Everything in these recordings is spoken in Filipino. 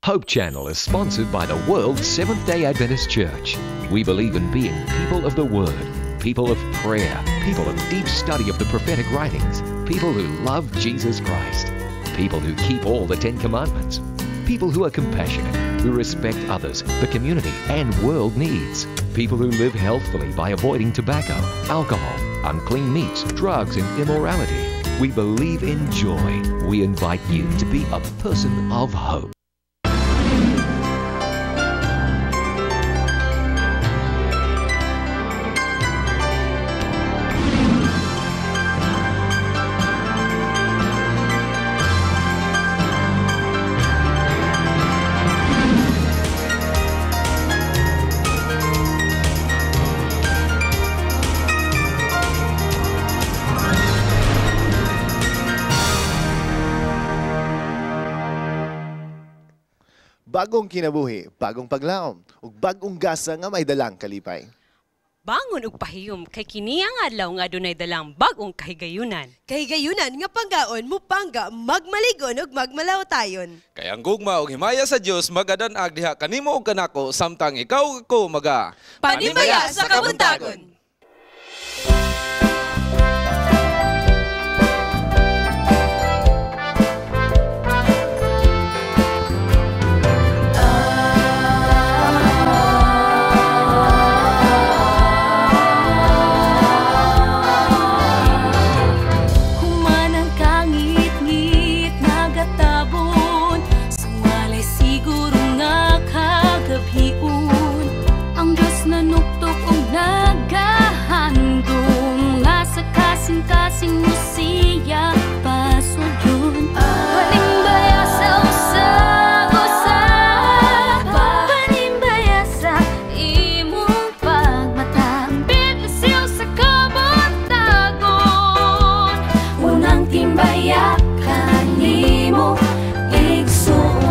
Hope Channel is sponsored by the World Seventh-day Adventist Church. We believe in being people of the Word, people of prayer, people of deep study of the prophetic writings, people who love Jesus Christ, people who keep all the Ten Commandments, people who are compassionate, who respect others, the community and world needs, people who live healthfully by avoiding tobacco, alcohol, unclean meats, drugs and immorality. We believe in joy. We invite you to be a person of hope. Bagong kinabuhi, bagong paglaom, ug bagong gasa nga may dalang kalipay. Bangon ug pahiyom kay kini ang adlaw nga adunay dalang bagong kahigayunan. Kahigayunan nga panggaon mo pangga magmaligon ug magmalaw tayon. Kay ang gugma ug himaya sa Dios magadan-ag diha kanimo ug kanako samtang ikaw ko maga Panimaya sa kabuntagon. Kasing musiya pasudyon Panimbaya sa usap-usap Panimbaya sa imong pagmata Binisil sa kabuntagon Unang timbaya kanimo igsuon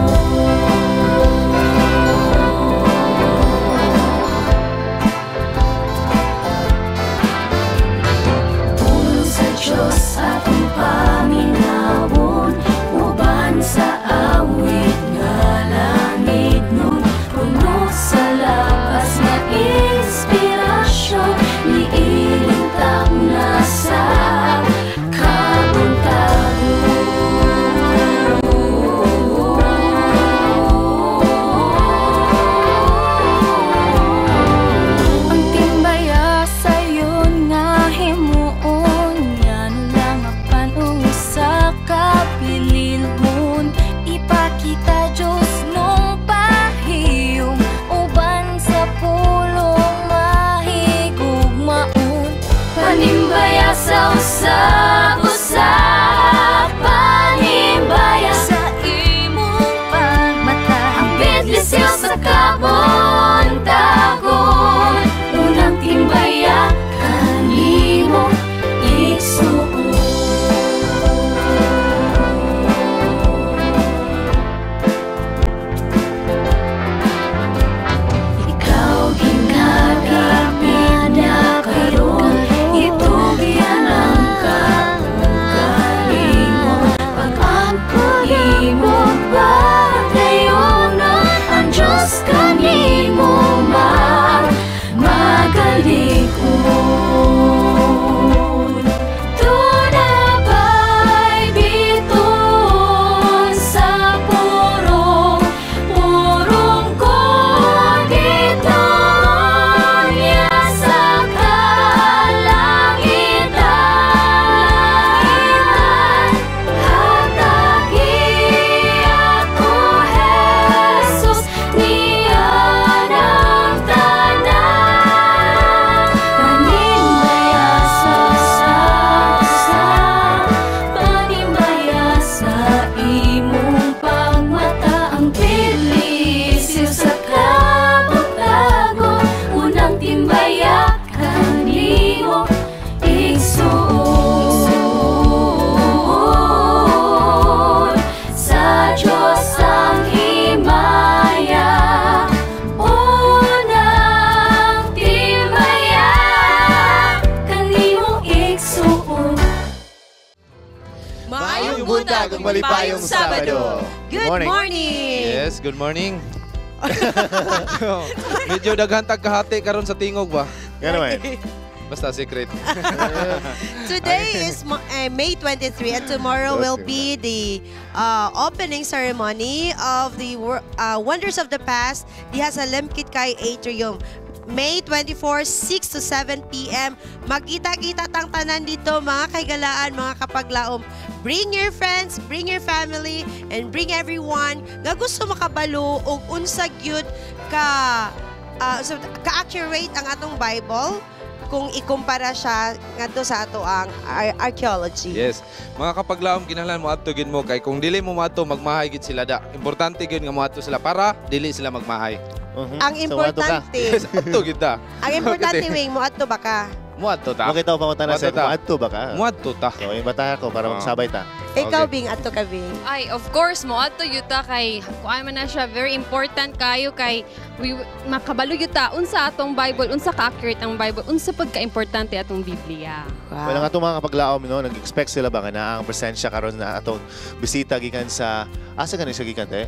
Diyos atong paminawon, uban sa awit nga langit nun, puno sa lakas nga inspirasyon, niilintag na sa kabuntagon. Ang timbaya sayon nga himuon sa kapililhon ipakita Diyos nung pahiyom uban sa pulong mahigugmaon panimbaya sa usap-usap panimbaya sa imong pagmata ang bidlisil sa kabuntagon unang timbaya kanimo igsuon. Ito biyan ang buntag ug malipayong Sabado. Good morning! Yes, good morning. Medyo daghan tag kahati karon sa tingog ba? Ganun Basta secret. Today is May 23 and tomorrow will be the opening ceremony of the Wonders of the Past diha sa Lemkit Kay Atrium. May 24, 6 to 7 p.m. Magkita-kita tang tanan dito, mga kaigalaan, mga kapaglaom. Bring your friends, bring your family, and bring everyone nga gusto makabalo og unsag gyud ka-accurate ang atong Bible kung ikumpara siya ngadto sa ato ang archaeology. Yes. Mga kapaglaom kinahanglan mo adto gid mo kay kung dili mo mato magmahay gid sila da. Importante gid nga mo adto sila para dili sila magmahay. Ang importante, Yes, adto gid ta. ang importante wing mo adto ba ka? Mo adto ta. Makita ko pamunta na Mo sa adto ta. adto ba ka? Mo adto ta. So, imbatahan ko para magsabay ta. Ikaw Okay. Bing, adto ka Bing. Ay, of course, mo ato yuta kay kuan man na siya very important kayo kay makabalo yuta unsa atong Bible, unsa ka-accurate ang Bible, unsa pud ka-importante atong Biblia. Well, ang atong mga kapaglaom, no, nag-expect sila ba nga na ang presensya karon na atong bisita gikan sa asa ka siya gikan te?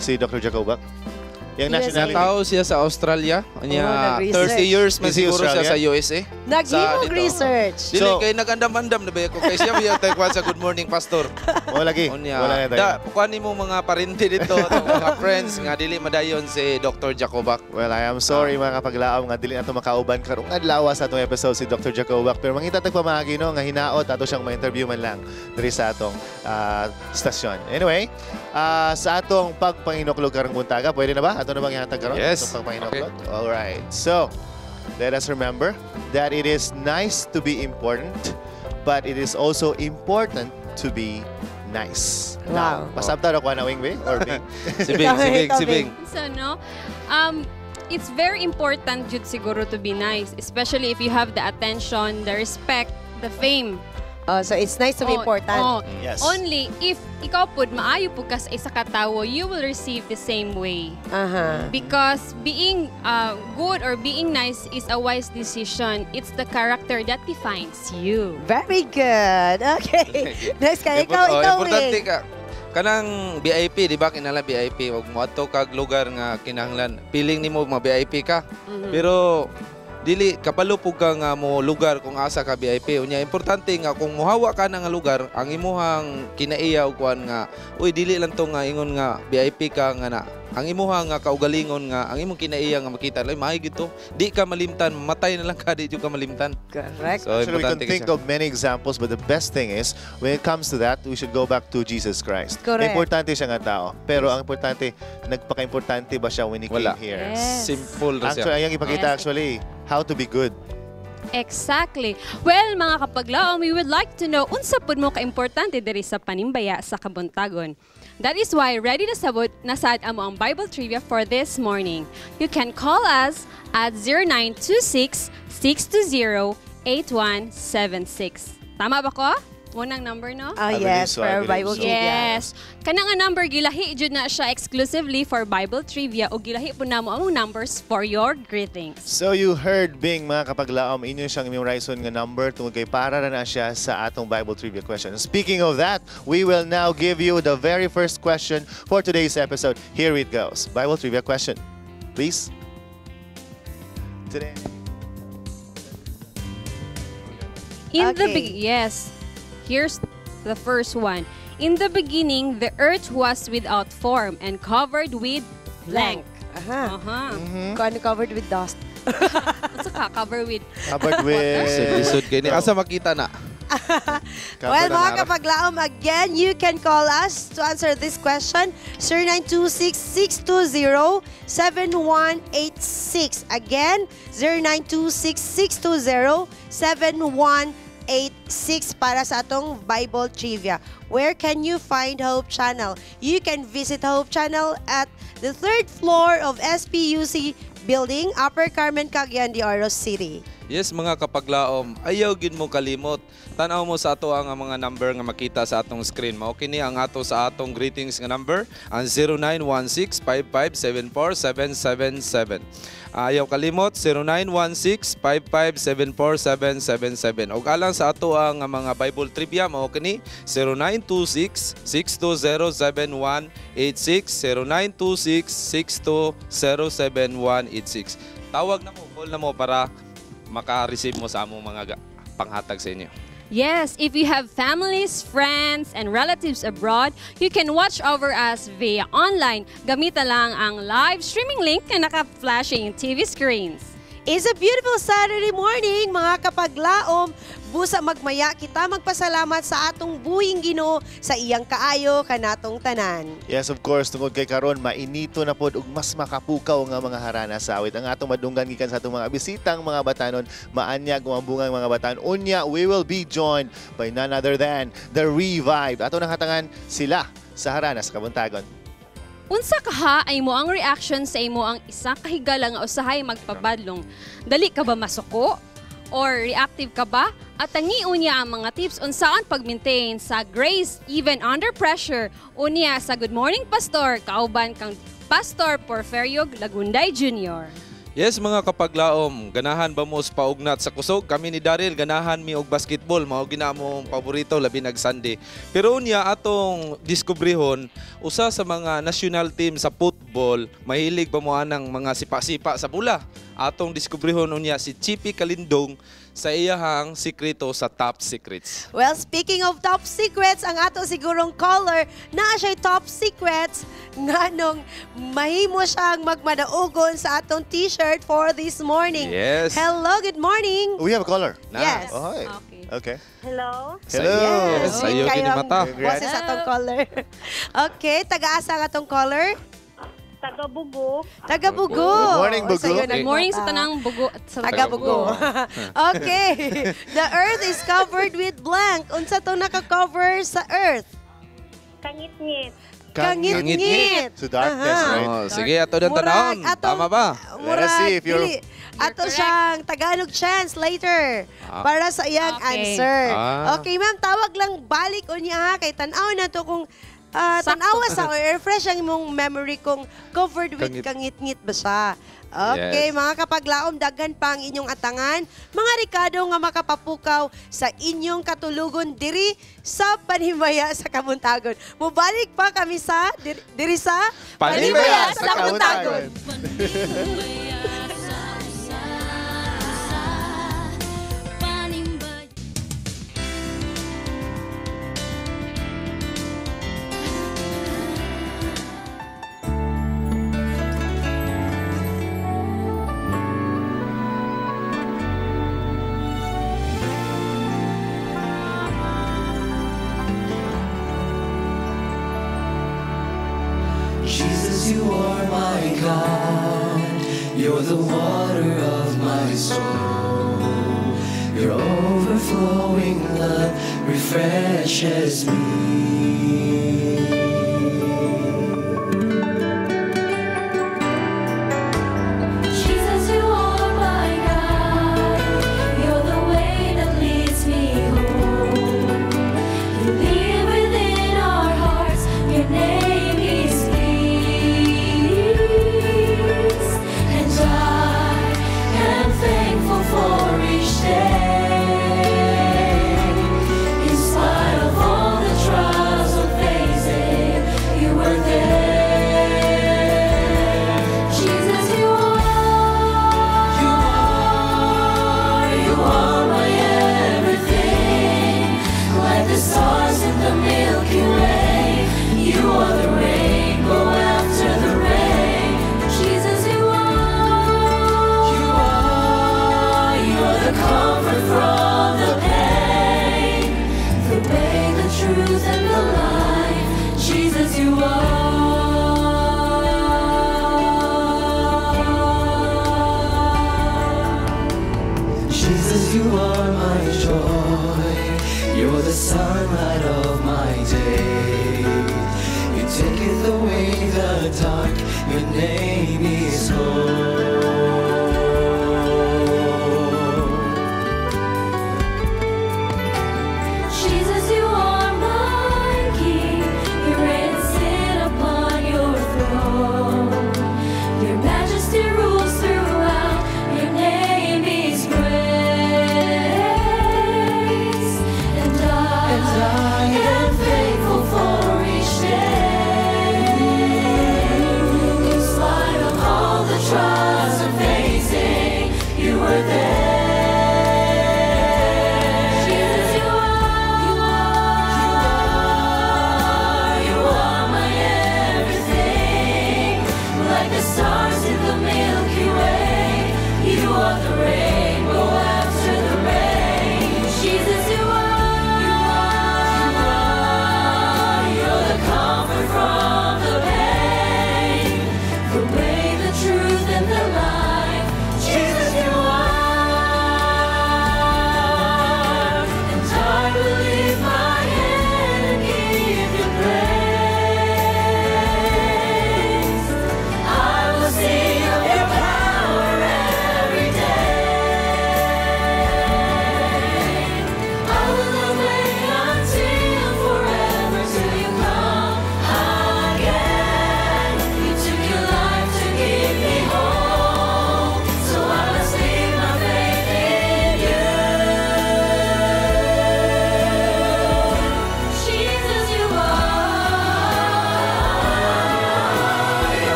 Si Dr. Jacobak. Yung USA. nationality. Tao siya sa Australia. Anya nag-research. 30 years man Is he siguro siya Australian? sa USA. Naghimog dito. research. Dili So- kay nagandam-andam na ba ko kay siya biya tayo sa Good Morning Pastor. Wala lagi. Unya. Wala na tayo. Da, kuan mo mga parinti dito, mga friends nga dili madayon si Dr. Jacobak. Well, I am sorry mga kapaglaom nga dili nato makauban karong adlaw sa atong episode si Dr. Jacobak, pero mangita tagpamagi no nga hinaot ato siyang ma-interview man lang diri sa atong stasyon. Anyway, sa atong pagpanginoklog karong buntaga, pwede na ba? Ato na bang ihatag karon? Yes. Atong pagpanginoklog. All right. So, let us remember that it is nice to be important, but it is also important to be nice. Wow. Now, pasabta na ko na Wing or Bing? Si Bing, si Bing, si Bing. So, no, it's very important jud siguro to be nice, especially if you have the attention, the respect, the fame. So it's nice to be important. Yes. Only if ikaw pud maayo pud ka sa isa ka tawo, you will receive the same way. Because being good or being nice is a wise decision. It's the character that defines you. Very good. Okay. Next ka, ikaw, Importante Wing. ka. Kanang VIP, di ba? Kinala VIP. Huwag mo ato kag lugar nga kinahanglan. Piling nimo mga VIP ka. Pero dili kapalo pug ka nga mo lugar kung asa ka VIP. Unya importante nga kung mohawa ka na nga lugar, ang imuhang kinaiya og kuan nga uy dili lang to nga ingon nga VIP ka nga na. Ang imuhang nga kaugalingon nga ang imong kinaiya nga makita lay maay gito. Di ka malimtan, matay na lang ka di jud ka malimtan. Correct. So Actually, we can importante think siya. of many examples, but the best thing is, when it comes to that, we should go back to Jesus Christ. Correct. Importante siya nga tao. Pero ang importante, nagpaka-importante ba siya when he Wala. came here? Yes. Simple ra siya. Actually, ayang ipakita Yes. actually, how to be good. Exactly. Well, mga kapaglaom, we would like to know unsa pud mo ka-importante diri sa panimbaya sa kabuntagon. That is why ready na sabot na sad amo ang Bible trivia for this morning. You can call us at 0926-620-8176. Tama ba ko? Unang number, no? I believe Yes, so, for I believe Bible so. trivia. Yes. Kana nga number gilahi jud na siya exclusively for Bible trivia o gilahi po namo ang numbers for your greetings. So you heard Bing mga kapaglaom, inyo siyang memorizeon nga number tungod kay para na siya sa atong Bible trivia question. Speaking of that, we will now give you the very first question for today's episode. Here it goes. Bible trivia question. Please. Today. Yes. Here's the first one. In the beginning, the earth was without form and covered with blank. Aha. Uh-huh. Kung covered with dust. Unsa ka cover with? Covered with... Lisod kay ni asa makita na. Well, Covered mga na- kapaglaom, again, you can call us to answer this question. 0926-620-7186. Again, 0926-620-7186 para sa atong Bible trivia. Where can you find Hope Channel? You can visit Hope Channel at the 3rd floor of SPUC Building, Upper Carmen, Cagayan de Oro City. Yes, mga kapaglaom, ayaw gid mo kalimot. Tanaw mo sa ato ang mga number nga makita sa atong screen. Mao kini ang ato sa atong greetings nga number, ang 0916-5574777. Ayaw kalimot, 0916-5574777. Og alang sa ato ang mga Bible trivia, mao kini 0926-620-7186, 0926-620-7186. Tawag na mo, call na mo para maka-receive mo sa among mga panghatag sa inyo. Yes, if you have families, friends, and relatives abroad, you can watch over us via online. Gamita lang ang live streaming link na naka-flash in TV screens. It's a beautiful Saturday morning, mga kapaglaom. Busa magmaya kita magpasalamat sa atong buhing Ginoo sa iyang kaayo kanatong tanan. Yes, of course, tungod kay karon mainito na pod ug mas makapukaw nga mga harana sa awit. Ang atong madunggan gikan sa atong mga bisitang mga batanon, maanyag umambungang mga batanon. Unya, we will be joined by none other than the Revived. Ato nang hatangan sila sa harana sa Kabuntagon. Unsa kaha ay mo ang reaction sa imo ang isa kahigala nga usahay magpabadlong? Dali ka ba masuko? Or reactive ka ba? At tangiun niya ang mga tips unsaan pag-maintain sa grace even under pressure. Unya sa Good Morning Pastor, kauban kang Pastor Porferio Lagunday Jr. Yes, mga kapaglaom, ganahan ba mo sa paugnat sa kusog? Kami ni Daryl, ganahan mi og basketball, mao gina mo paborito labi nag Sunday. Pero unya atong diskubrihon, usa sa mga national team sa football, mahilig ba mo anang mga sipa-sipa sa bula. Atong diskubrihon unya si Chippy Kalindong sa iyahang sikreto sa Top Secrets. Well, speaking of top secrets, ang ato sigurong caller na siya'y top secrets nga nung mahimo siyang magmadaugon sa atong t-shirt for this morning. Yes. Hello, good morning. We have a caller. Yes. Oh, hi. Okay. Okay. Hello? Hello. Yes, sa iyo Kayo ang kinimata. boses sa atong caller. Okay, taga-asa nga atong caller? Taga-Bugo. Taga-Bugo. Good morning, O, Bugo. sa'yo Good morning sa tanang bugo at sa Taga-Bugo. Okay. The earth is covered with blank. Unsa to naka-cover sa earth? Kangit-ngit. Kangit-ngit. To darkness, Aha. right? Oh, sige, ato din tanawon. Tama ba? Let us see if you're- dili. Ato siyang Tagalog chance later Ah. para sa iyang Okay. answer. Ah. Okay, ma'am, tawag lang balik unya ha kay tan-aw na to kung Sakto. tanawa sa or refresh ang imong memory kung covered with kangit-ngit ba siya. Okay, Yes. mga kapaglaom, daghan pa ang inyong atangan. Mga Ricardo nga makapapukaw sa inyong katulugon diri sa Panhimbaya sa Kabuntagon. Mubalik pa kami sa diri sa Panhimbaya sa Kabuntagon. Jesus, you are my God. You're the water of my soul. Your overflowing love refreshes me. Jesus, you are my God. You're the way that leads me home. You live within our hearts. Your name is peace. And I am thankful for each day. In spite of all the trials I'm facing, you were there. Jesus, you are my everything. Like the stars in the Milky Way, you are the rainbow after the rain. Jesus, you are the comfort from the pain, the way, the truth, and the life. Jesus, you are. Jesus, you are my joy. You're the sunlight of my day. You taketh away the dark. Your name is hope.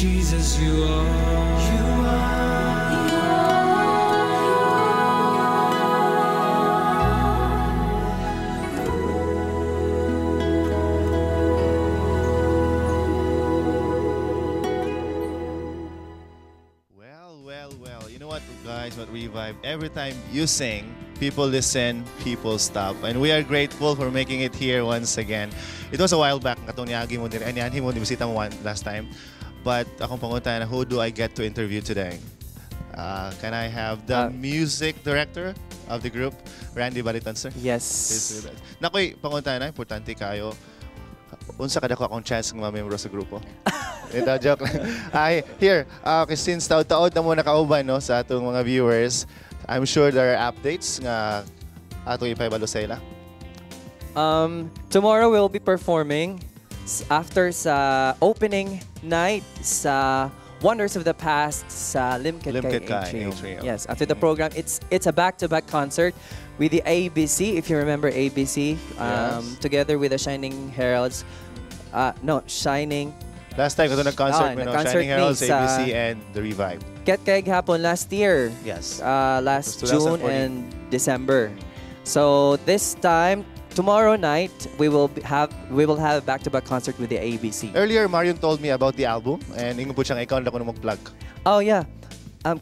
Jesus, you are. Well. You know what, guys, what Revive? Every time you sing, people listen, people stop. And we are grateful for making it here once again. It was a while back, katong niagi mo din, anihanhin mo, bisita mo last time. But akong pangunta na, who do I get to interview today? Can I have the music director of the group, Randy Baliton, sir? Yes. Nakoy, pangunta na, importante kayo. Unsa kada ko akong chance ng mga membro sa grupo? Ito, joke lang. Here, since taod-taod na mo nakauban no, sa atong mga viewers, I'm sure there are updates nga atong ipahibalo sa ila. Tomorrow we'll be performing after sa opening night sa Wonders of the Past sa Limkit Kay Atrium. Yes, after the program, it's a back-to-back concert with the ABC, if you remember ABC, together with the Shining Heralds. Shining. Last time, kasi nag-concert mo, Shining Heralds, ABC, and The Revive. Ket Kay hapon last year. Yes. Last June and December. So this time, tomorrow night, we will have a back-to-back concert with the ABC. Earlier, Marion told me about the album, and ingo po siyang ikaw na ko na mag-plug. Oh yeah.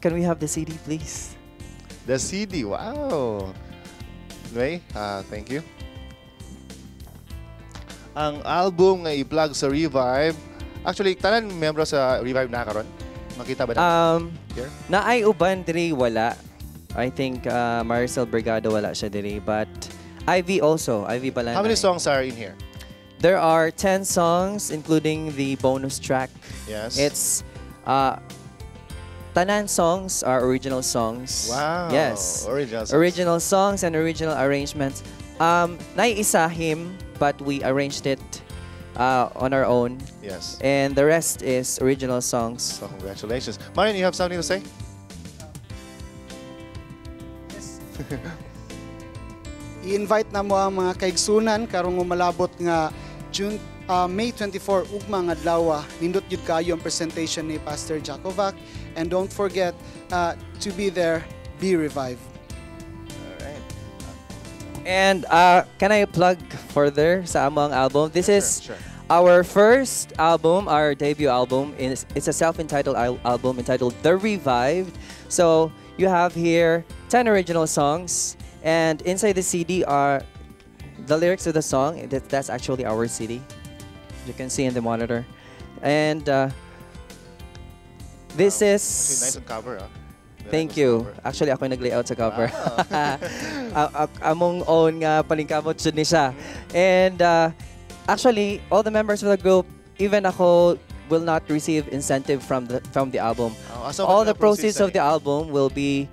Can we have the CD, please? The CD, wow. Anyway, thank you. Ang album nga i-plug sa Revive, actually, tanan membro sa Revive na karon. Makita ba na? Here? Naay uban diri wala. I think Maricel Brigado wala siya diri, but Ivy also. Ivy Balanay. How many songs are in here? There are 10 songs, including the bonus track. Yes. It's tanan songs are original songs. Wow. Yes. Original songs. Original songs and original arrangements. Naiisa him, but we arranged it on our own. Yes. And the rest is original songs. So congratulations. Marion, you have something to say? I-invite na mo ang mga kaigsunan karong malabot nga May 24 ugma nga adlaw. Nindot gyud kayo ang presentation ni Pastor Jacovac, and don't forget to be there, be revived. Alright. And can I plug further sa among album? This is Sure. our first album, our debut album. It's a self-entitled album entitled The Revived. So you have here 10 original songs, and inside the CD are the lyrics of the song. That's actually our CD. You can see in the monitor. And this is... Actually, nice on cover, huh? Thank you. Actually, ako yung nag-layout sa cover. Among own nga palingkamot siya ni siya. And actually, all the members of the group, even ako, will not receive incentive from the album. All the proceeds of the album will be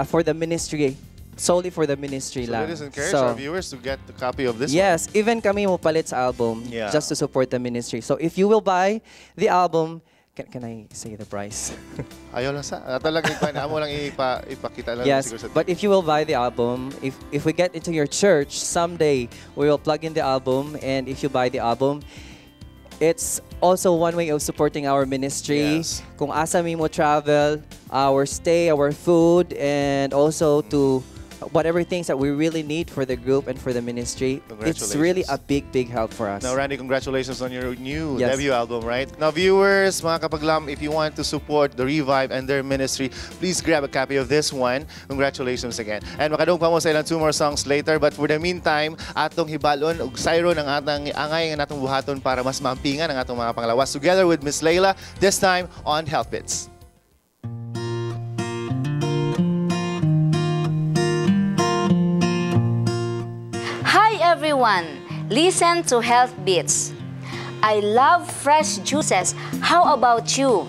for the ministry, solely for the ministry So lang. let us encourage our viewers to get the copy of this Yes, even kami mo palit sa album just to support the ministry. So if you will buy the album, can I say the price? Ayaw lang sa. Talagang amo lang ipakita lang. Yes, siguro sa but if you will buy the album, if we get into your church, someday we will plug in the album, and if you buy the album, it's also one way of supporting our ministry. Yes. Kung asa mi mo travel, our stay, our food, and also to whatever things that we really need for the group and for the ministry. It's really a big help for us. Now, Randy, congratulations on your new Yes. debut album, right? Now, viewers, mga kapaglam, if you want to support the Revive and their ministry, please grab a copy of this one. Congratulations again. And makadong pa mo sa ilang 2 more songs later. But for the meantime, atong hibalon ug sayro ng atang angay ng atong buhaton para mas maampingan ang atong mga panglawas. Together with Miss Layla, this time on Health Bits. Hi everyone! Listen to Health Beats. I love fresh juices. How about you?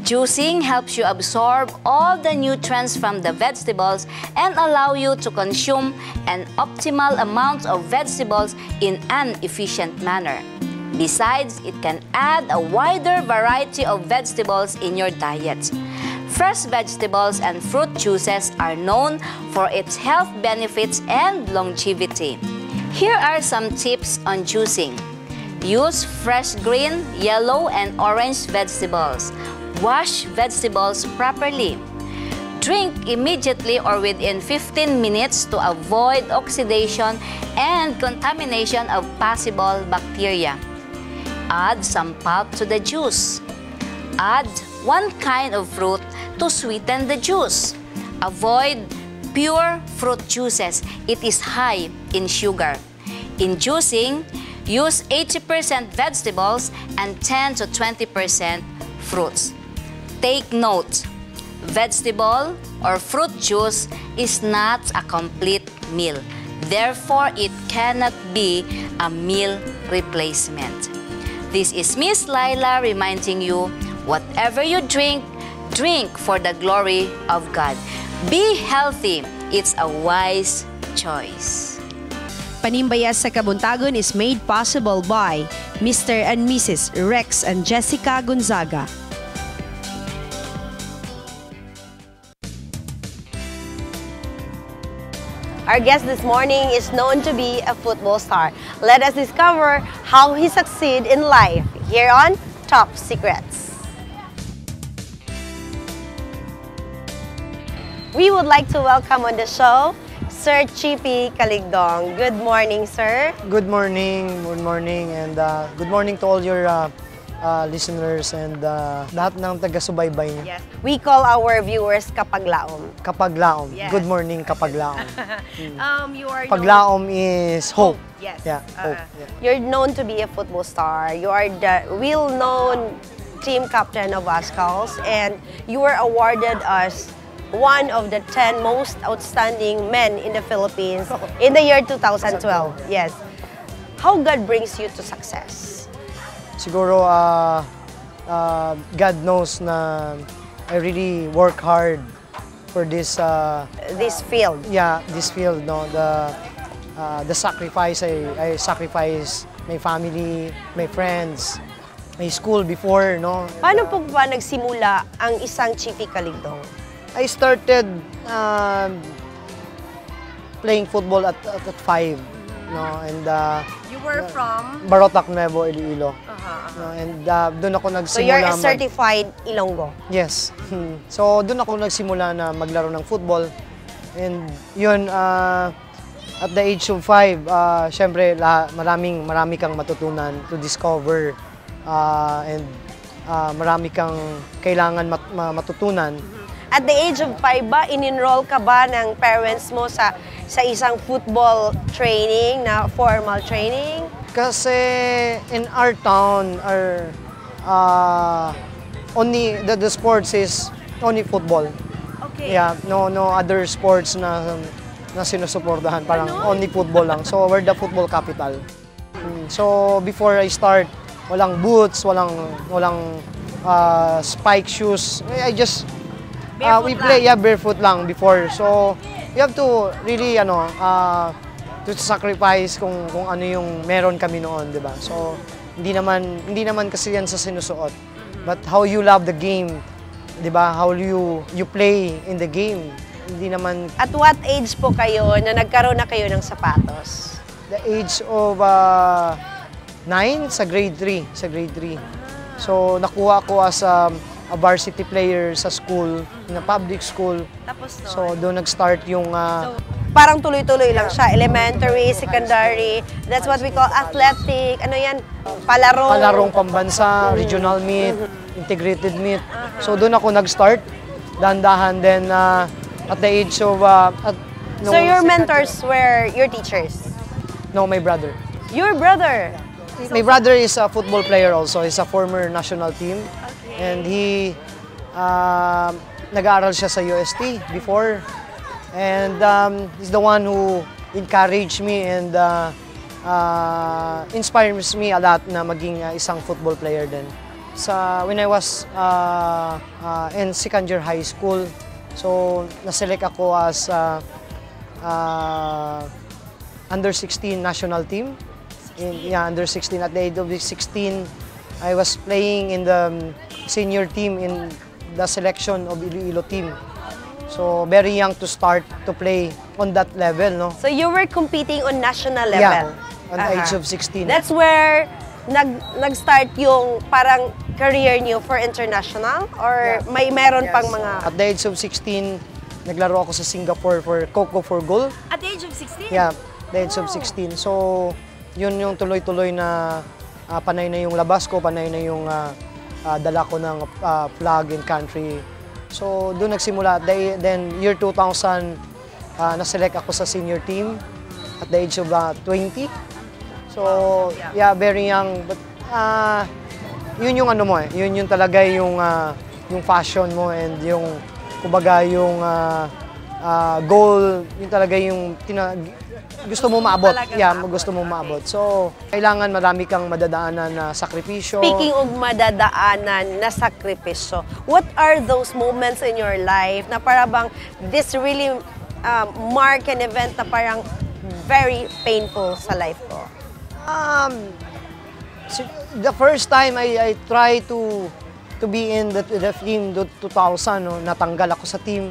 Juicing helps you absorb all the nutrients from the vegetables and allow you to consume an optimal amount of vegetables in an efficient manner. Besides, it can add a wider variety of vegetables in your diet. Fresh vegetables and fruit juices are known for its health benefits and longevity. Here are some tips on juicing. Use fresh green, yellow, and orange vegetables. Wash vegetables properly. Drink immediately or within 15 minutes to avoid oxidation and contamination of possible bacteria. Add some pulp to the juice. Add one kind of fruit to sweeten the juice. Avoid pure fruit juices. It is high in sugar. In juicing, use 80% vegetables and 10 to 20% fruits. Take note, vegetable or fruit juice is not a complete meal. Therefore, it cannot be a meal replacement. This is Miss Laila reminding you, whatever you drink, drink for the glory of God. Be healthy. It's a wise choice. Panimbayas sa Kabuntagon is made possible by Mr. and Mrs. Rex and Jessica Gonzaga. Our guest this morning is known to be a football star. Let us discover how he succeeded in life here on Top Secrets. We would like to welcome on the show Sir Chippy Caligdong. Good morning, sir. Good morning, and good morning to all your listeners and lahat ng taga-subaybay niyo. Yes. We call our viewers Kapaglaom. Kapaglaom. Yes. Good morning, Kapaglaom. You are Paglaom is hope. Yes. Yeah, hope. Yeah. You're known to be a football star. You are the well-known team captain of Ascals, and you were awarded as one of the 10 most outstanding men in the Philippines in the year 2012. Yes. How God brings you to success? Siguro, God knows na I really work hard for this field. Yeah, this field. No, the sacrifice I sacrifice my family, my friends, my school before. No. Paano po ba nagsimula ang isang Chippy Caligdong? I started playing football at 5, no, and you were from Barotac, Nuevo, Iloilo. No, and doon ako nagsimula. So you're a certified Ilonggo? Yes. So doon ako nagsimula na maglaro ng football, and yun at the age of 5, syempre marami kang matutunan to discover, and marami kang kailangan matutunan. At the age of 5 ba, in-enroll ka ba ng parents mo sa isang football training, na formal training? Kasi in our town, only the sports is only football. Okay. Yeah, no other sports na sinusuportahan, parang only football lang. So we're the football capital. So before I start, walang boots, walang spike shoes. I just we play barefoot lang before. So you have to really to sacrifice kung ano yung meron kami noon, 'di ba? So hindi naman kasi yan sa sinusuot. But how you love the game, 'di ba? How you play in the game. Hindi naman. At what age po kayo na nagkaroon na kayo ng sapatos? The age of 9 sa grade 3, So nakuha ko as a varsity player sa school, in a public school. Tapos no? So doon nag-start yung parang tuloy-tuloy lang siya, elementary, secondary, that's what we call athletic, ano yan, palarong pambansa, regional meet, integrated meet. So doon ako nag-start, dahan-dahan, then at the age of so your mentors were your teachers? No, my brother. Your brother? My brother is a football player also. He's a former national team. Okay. And he nag-aaral siya sa UST before. And he's the one who encouraged me and inspires me a lot na maging isang football player din. When I was in second year high school, so naselect ako as under 16 national team. Under 16. At the age of 16, I was playing in the senior team in the selection of Iloilo team. So very young to start to play on that level, no? So you were competing on national level? Yeah, on the age of 16. That's where nag-start yung parang career niyo for international? Or meron pang mga... At the age of 16, naglaro ako sa Singapore for Coco for Goal. At the age of 16? Yeah, the age of 16. So, yun yung tuloy-tuloy na panay na yung labas ko, panay na yung dala ko ng flag and country. So, doon nagsimula. Then, year 2000, na-select ako sa senior team at the age of 20. So, yeah, very young. But, yun yung ano mo eh. Yun yung talaga yung fashion mo and yung, kumbaga, yung goal, yun talaga yung gusto mo maabot. Yeah, gusto mo maabot. So, kailangan marami kang madadaanan na sakripisyo. Speaking of madadaanan na sakripisyo, what are those moments in your life na parang this really mark an event na parang very painful sa life ko? The first time I tried to be in the team 2000, no, natanggal ako sa team.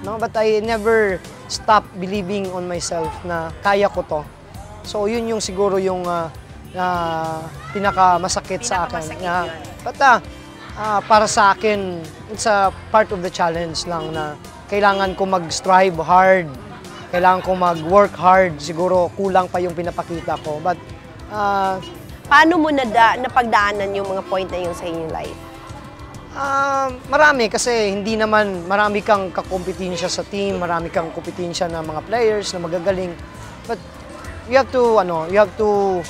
No, but I never stopped believing on myself na kaya ko to. So yun yung siguro yung pinakamasakit sa akin. But para sa akin, it's a part of the challenge lang na kailangan ko mag-strive hard. Kailangan ko mag-work hard. Siguro kulang pa yung pinapakita ko. But paano mo napagdaanan yung mga point na yun sa inyong life? Marami kasi hindi naman marami kang kakompetensya sa team, marami kang kompetensya na mga players na magagaling. But you have to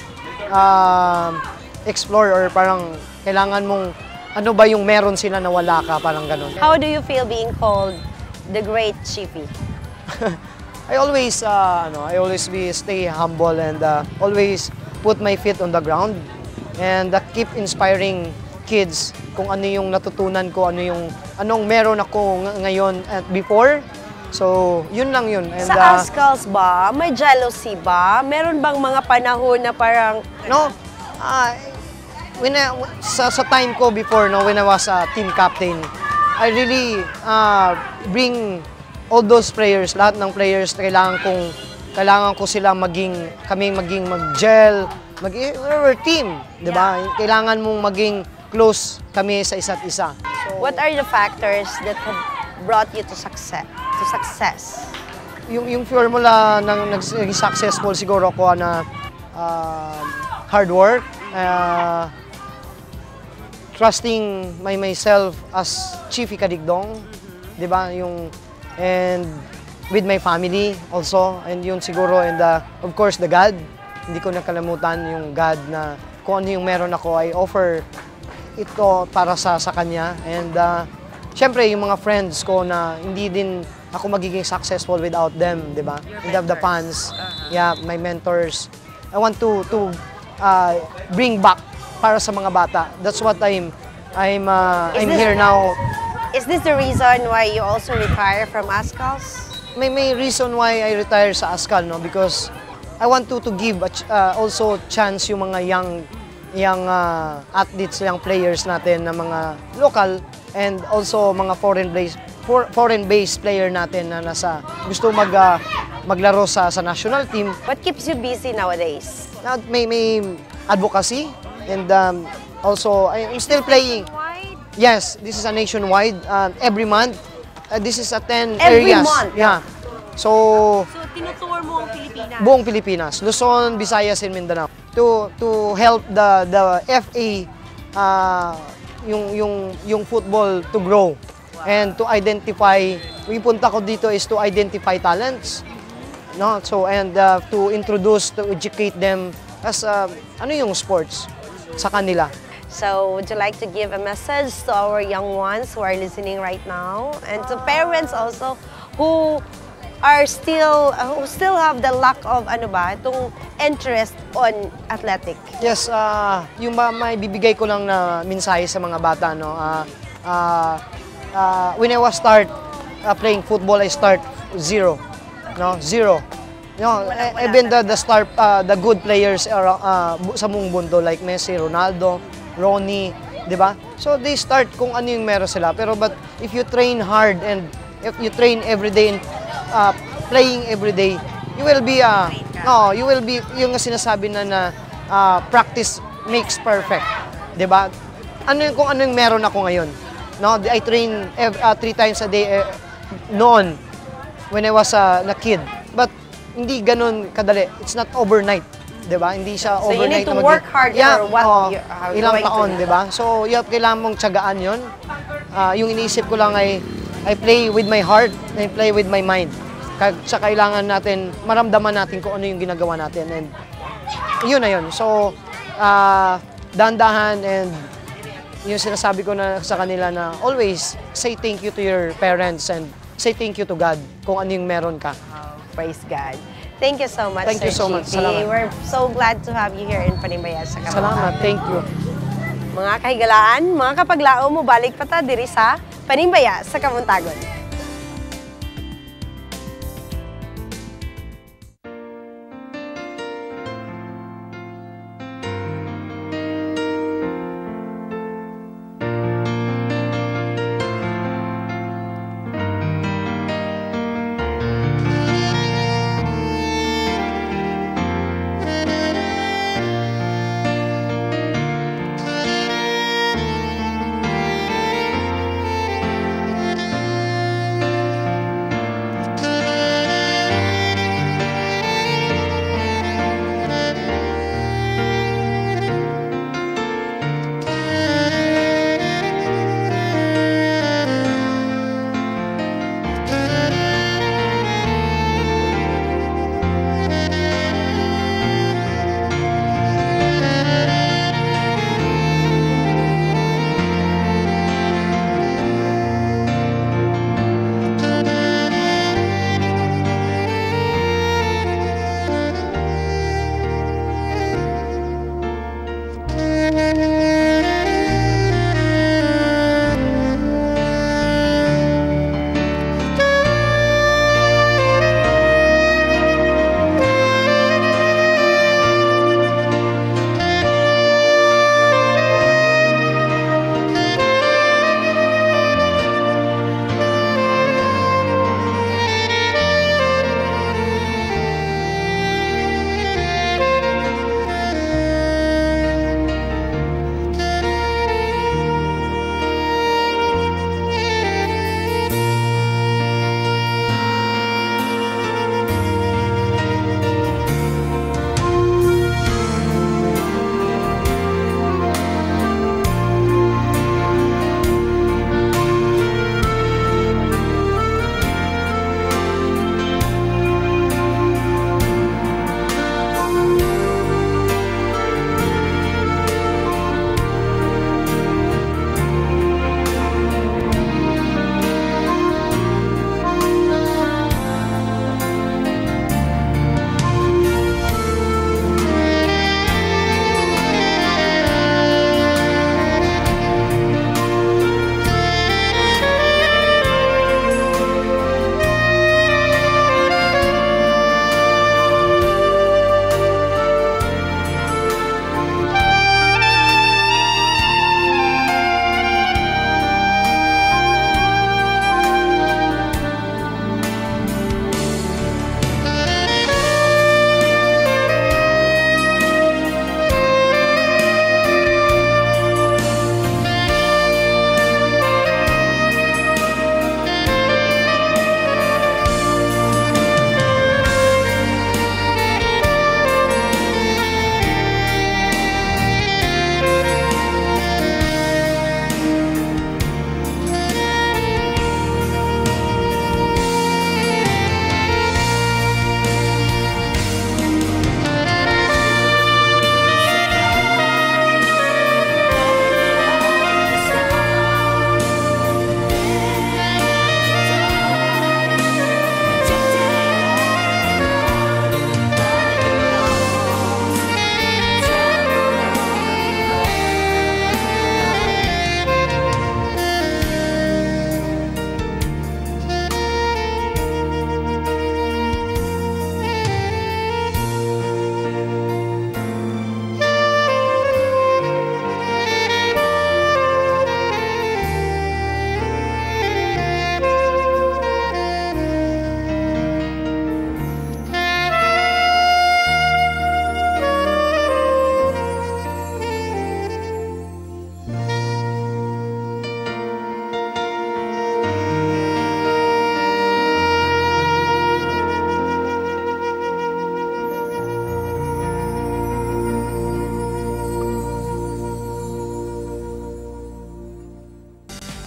explore or parang kailangan mong ano ba yung meron sila na wala ka, parang ganun. How do you feel being called the great Chippy? I always stay humble and always put my feet on the ground and keep inspiring kids kung ano yung natutunan ko, anong meron ako ngayon at before. So, yun lang yun. And, sa Ascals ba? May jealousy ba? Meron bang mga panahon na parang... No. Sa time ko before, no, when I was a team captain, I really bring all those players, lahat ng players, kailangan ko sila maging mag-gel, we're team, di ba? Kailangan mong maging close kami sa isa't isa. So, what are the factors that have brought you to success? Yung formula ng naging successful siguro ko na hard work, trusting myself as Chiefy Kadigdong, di ba? And with my family also, and yun siguro, and of course the God. Hindi ko nakalimutan yung God na kung ano yung meron ako, I offer ito para sa kanya. And syempre yung mga friends ko na hindi din ako magiging successful without them, di ba? Without the fans, yeah, my mentors. I want to bring back para sa mga bata. That's what I'm here now. Is this the reason why you also retire from Ascals? May reason why I retire sa Ascal, no? Because I want to give also chance yung mga young athletes, young players natin na mga local and also mga foreign-based player natin na gusto maglaro sa national team. What keeps you busy nowadays? May advocacy and also I'm still playing. Yes, this is a nationwide every month. This is a 10 areas. Every month? Yeah. So tinutour mo ang Pilipinas? Buong Pilipinas, Luzon, Visayas, and Mindanao. To help the FA yung football to grow and to identify. Yung punta ko dito is to identify talents, no? So and to introduce, to educate them as yung sports sa kanila. So, would you like to give a message to our young ones who are listening right now, and to parents also who still have the lack of itong interest on athletic? Yes, yung may bibigay ko lang na mensahe sa mga bata, no. When I was playing football, I start zero, no, zero. No, even the good players sa buong mundo like Messi, Ronaldo, Ronnie, di ba? So they start kung ano yung meron sila. But if you train hard and if you train every day and playing every day, you will be yung sinasabi na practice makes perfect. 'Di ba? Kung ano yung meron ako ngayon. No, I train 3 times a day noon when I was a kid. But hindi ganun kadali. It's not overnight. 'Di ba? Hindi siya So you overnight. need to work hard for what you're ilang going taon, to do. 'di ba? So, kailangan mong tiyagaan 'yon. Yung iniisip ko lang ay I play with my heart, I play with my mind. Sa kailangan natin, maramdaman natin kung ano yung ginagawa natin. And yun na yun. So, dahan-dahan and yung sinasabi ko na sa kanila na always say thank you to your parents and say thank you to God kung ano yung meron ka. Praise God. Thank you so much, Thank Sir you so much. GP. Salamat. We're so glad to have you here in Panimbaya sa Kabatagan. Salamat. Thank you. Mga kahigalaan, mga kapaglao mo balik pa ta diri sa Panimbaya sa Kabuntagon.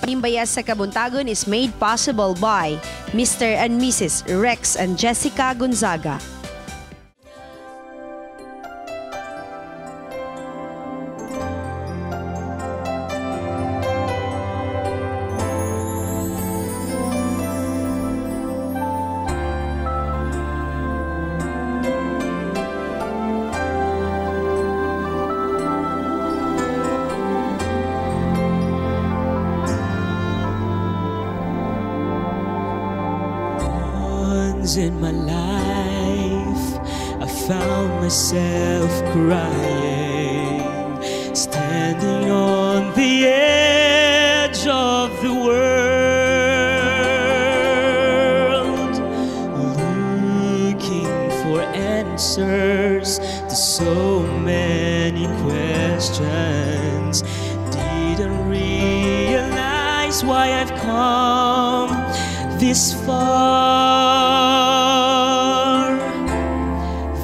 Panimbaya sa Kabuntagon is made possible by Mr. and Mrs. Rex and Jessica Gonzaga. In my life, I found myself crying, standing on the edge of the world, looking for answers to so many questions. Didn't realize why I've come this far.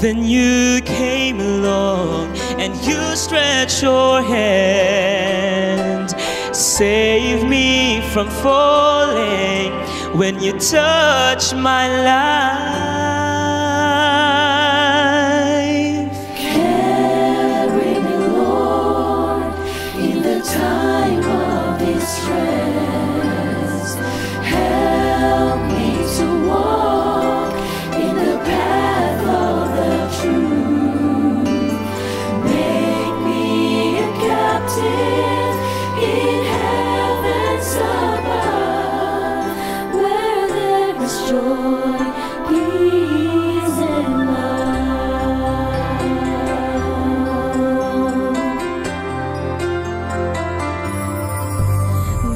Then you came along and you stretched your hand, save me from falling when you touched my life. Carry me, Lord, in the time of distress. Help me to walk in the path of the truth. Make me a captive in heavens above, where there is joy, peace, and love.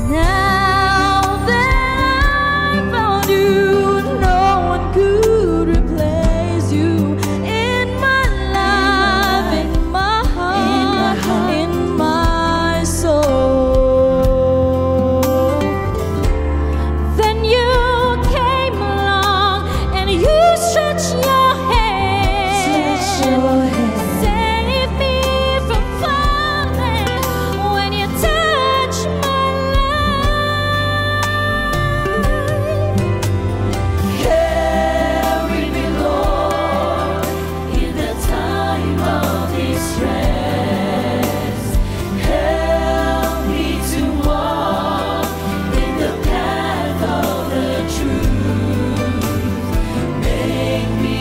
Now that I found you, no one could replace you in my life, in my heart, in my soul. Then you came along and you stretched your hand, save me from falling when you touched my life. Carry me, Lord, in the time of distress. Help me to walk in the path of the truth. Make me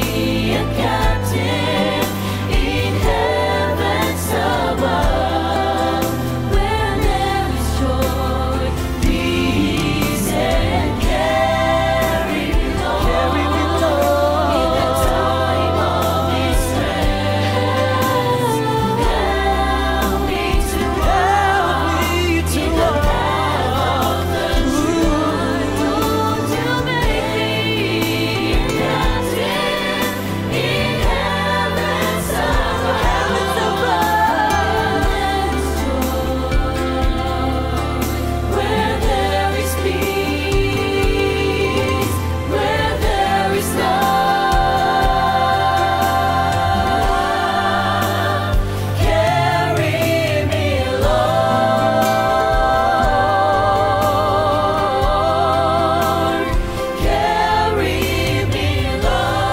a captive in heavens above, where there is joy, peace, and carry me, Lord, in the time of distress. Help me to walk in the path of the truth. To make me a captive in heavens above, where there is peace, where there is love. Carry me, Lord. Carry me, Lord.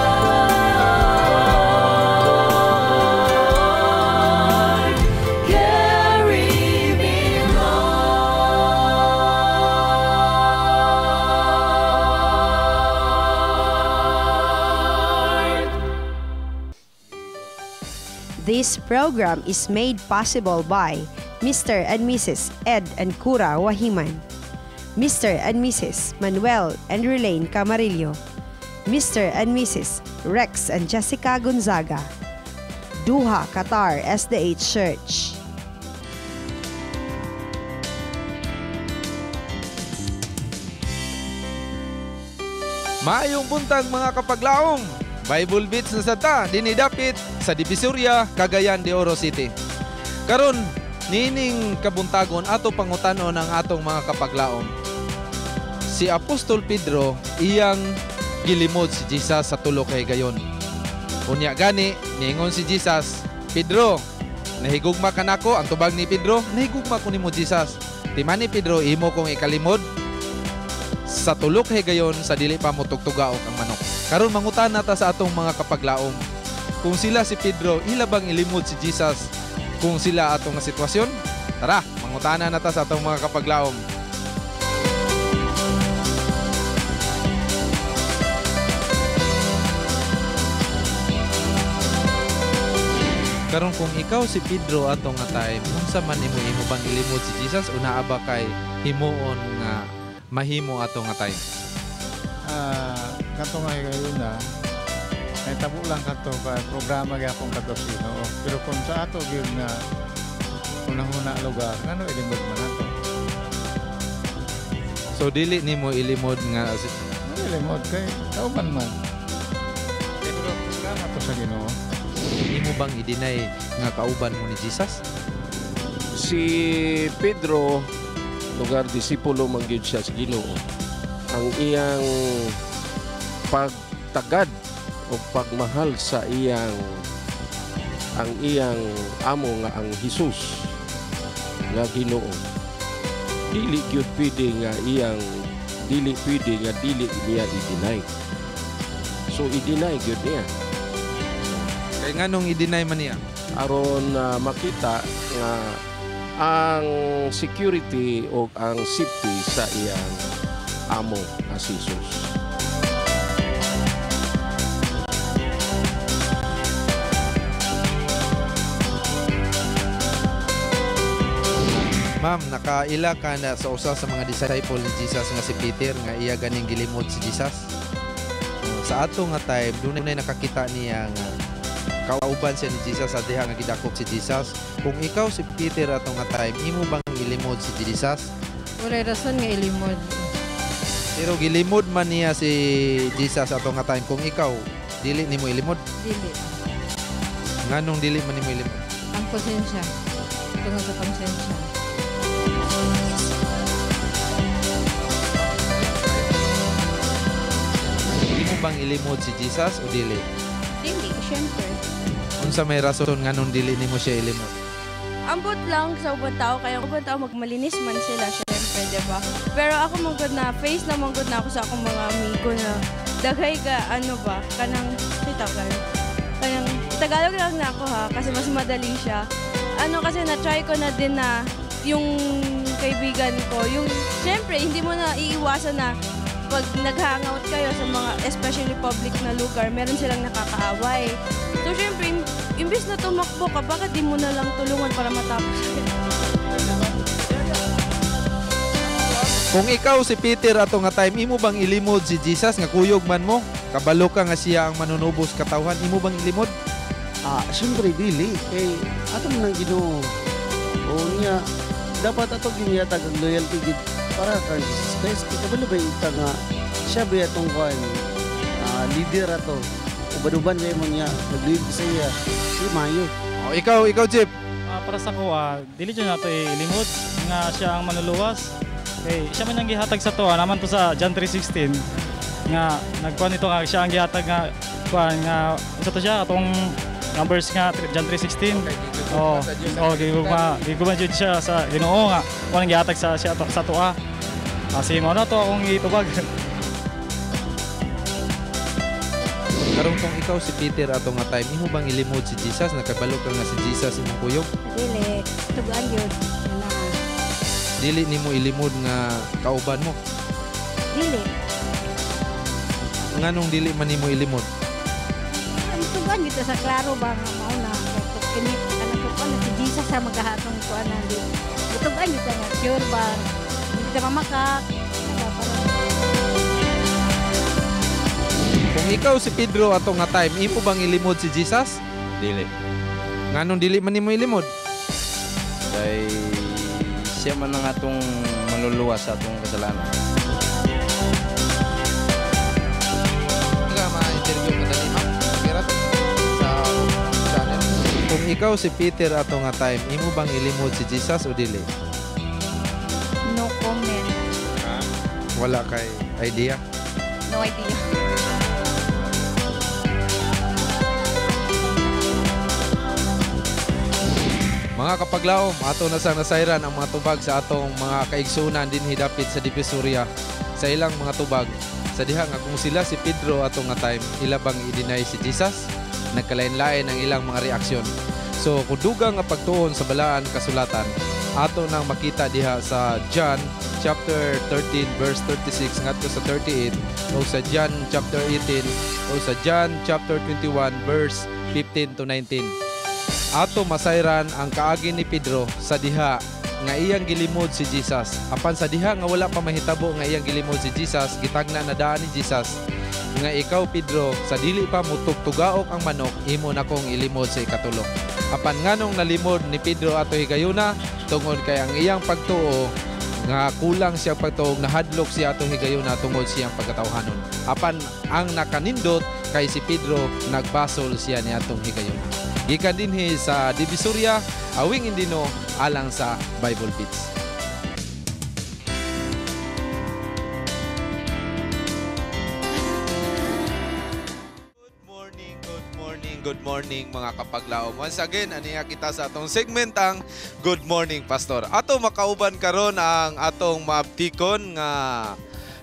Carry me, Lord. This program is made possible by Mr. and Mrs. Ed and Cura Wahiman, Mr. and Mrs. Manuel and Relaine Camarillo, Mr. and Mrs. Rex and Jessica Gonzaga, Duha, Qatar SDA Church. Maayong buntag mga kapaglaom. Bible Beats na sata dinidapit sa Divisoria, Cagayan de Oro City. Karon nining kabuntagon ato pangutanon ng atong mga kapaglaom. Si Apostol Pedro iyang gilimod si Jesus sa tulo kay gayon. Unya gani niingon si Jesus, Pedro, nahigugma ka nako. Ang tubag ni Pedro, nahigugma ko nimo Jesus. Timani Pedro imo kong ikalimod sa tulok higayon sa dili pa mo tugtugaok ang manok. Karon mangutan nata sa atong mga kapaglaom. Kung sila si Pedro, ilabang ilimod si Jesus kung sila atong sitwasyon? Tara, mangutana nata sa atong mga kapaglaom. Karon kung ikaw si Pedro atong nga time, unsa man imo bang ilimod si Jesus o naa ba kay himuon nga mahimo atong nga time? Kanto nga ngayon na ay tabo lang kanto ka programa gyapon kadto sino. Pero kung sa ato gyud nga unang-una lugar, ngano ilimod man ato. So dili nimo ilimod nga ilimod kay kauban man. Pero programa to sa Ginoo. Imo bang i-deny nga kauban mo ni Jesus? Si Pedro, lugar disipulo man gyud siya sa Ginoo. Ang iyang pagtagad o pagmahal sa ang iyang amo nga ang Hesus nga Ginoo. Dili gyud pwede nga dili niya i-deny. So i-deny gyud niya. Kaya nga nung i-deny man niya? Aron makita nga ang security o ang safety sa iyang amo na si Jesus. Ma'am, nakaila ka na sa usa sa mga disciple ni Jesus nga si Peter nga iya ganing gilimod si Jesus. Sa ato nga time, dunay nakakita niya nga kauban siya ni Jesus sa diha nga gidakop si Jesus. Kung ikaw si Peter atong nga time, imo bang ilimod si Jesus? Wala rason nga ilimod. Pero gilimod man niya si Jesus atong nga time. Kung ikaw, dili nimo ilimod? Dili. Nganong dili man nimo ilimod? Ang konsensya. Tungod sa konsensya. Imo bang ilimod si Jesus o dili? Dili, syempre. Unsa may rason nganong dili nimo siya ilimod? Ambot lang sa ubang tao, kaya ubang tao magmalinis man sila, syempre, diba? Pero ako manggod na, face na manggod na ako sa akong mga amigo na daghay ka, ano ba, kanang Tagalog lang na ako ha, kasi mas madali siya. Kasi na-try ko na din na yung kaibigan ko, yung, syempre, hindi mo na iiwasan na pag nag-hangout kayo sa mga, especially public na lugar, meron silang nakakaaway. So, syempre, imbis na tumakbo ka, bakit di mo na lang tulungan para matapos? Kung ikaw si Peter ato nga time, imo bang ilimod si Jesus nga kuyog man mo? Kabalo ka nga siya ang manunubos katawhan, imo bang ilimod? Siyempre dili. Kay ato man ang Ginoo. O niya, dapat ato ginyatag ang loyalty gid para kay Jesus Christ. Kabalo ba ita nga siya ba atong leader ato. Uban-uban kay mo niya nag-lead sa iya. Si Mayo. Ikaw Jeep. Para sa ko, dili dyan nato ilimod nga siya ang manluluwas. Okay, siya man ang gihatag sa to, naman to sa John 3:16 nga nagkuan nito nga siya ang gihatag nga kuan nga isa to siya atong numbers nga John 3:16. Giguban jud siya sa Ginoo nga kuan ang gihatag sa siya sa tuwa. Kasi mo na to akong itubag. Karon kung ikaw si Peter ato nga time, imo bang ilimod si Jesus? Nakabalo ka nga si Jesus imong kuyog? Dili, tugaan yun. Dili nimo ilimod nga kauban mo? Dili. Nganong dili man nimo ilimod? Tugaan dito sa klaro ba nga mauna. Kinip ka na ko na si Jesus sa maghahatong ko na dito. Tugaan dito nga sure ba? Hindi ka mamakak. Kung ikaw si Pedro ato nga time, imo bang ilimod si Jesus? Dili. Nganong dili man nimo ilimod? Kay siya man ang atong manluluwas sa atong kasalanan. Ma-interview ka dali ma'am. Sa channel. Kung ikaw si Peter ato nga time, imo bang ilimod si Jesus o dili? No comment. Wala kay idea? No idea. Mga kapaglaom, ato na sang nasayran ang mga tubag sa atong mga kaigsunan din hidapit sa Divisoria sa ilang mga tubag. Sa diha nga kung sila si Pedro atong nga time, ila bang i-deny si Jesus? Nagkalain-lain ang ilang mga reaksyon. So kung dugang nga pagtuon sa balaan kasulatan, ato nang makita diha sa John chapter 13 verse 36 ngadto sa 38 o sa John chapter 18 o sa John chapter 21 verse 15 to 19. Ato masayran ang kaagi ni Pedro sa diha nga iyang gilimod si Jesus. Apan sa diha nga wala pa mahitabo nga iyang gilimod si Jesus, gitagna na daan ni Jesus nga ikaw Pedro sa dili pa mutugtugaok ang manok, imo na kong ilimod sa ikatulo. Apan nganong nalimod ni Pedro ato higayuna tungod kay ang iyang pagtuo nga kulang siyang pagtuog, nahadlok siya atong higayuna tungod siyang pagkatawhanon. Apan ang nakanindot kay si Pedro nagbasol siya ni atong higayuna. Gikan dinhi sa Divisoria, awing indino alang sa Bible Beats. Good morning mga kapaglaom. Once again, aniya kita sa atong segment ang Good Morning Pastor. Ato makauban karon ang atong maabtikon nga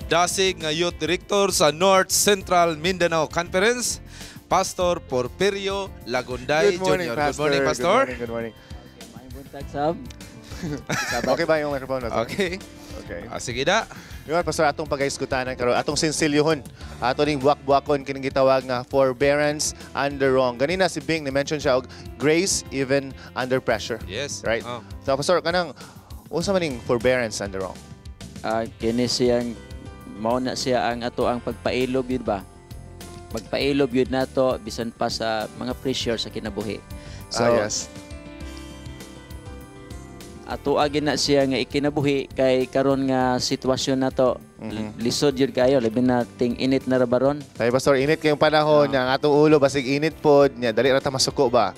dasig nga Youth Director sa North Central Mindanao Conference, Pastor Porfirio Lagunday Jr. Good morning, Pastor. Good morning. Buntag sab. Okay ba yung microphone natin? Okay. Okay. Sige da. Yun, Pastor, atong pag-aiskutanan karon, atong sinsilyohon, ato ning buwak-buwakon kining gitawag nga forbearance under wrong. Ganina si Bing ni-mention siya og grace even under pressure. Yes. Right? So, Pastor, kanang unsa man ning forbearance under wrong? Kini siyang mao na siya ang ato ang pagpailob yun ba? Magpailob yun nato bisan pa sa mga pressure sa kinabuhi. So, yes. Ato agin na siya nga ikinabuhi kay karon nga sitwasyon nato. Lisod yun kayo, labi na ting init na rabaron. Ay, Pastor, init kayong panahon nga atong ulo basig init pod nya dali ra ta masuko ba?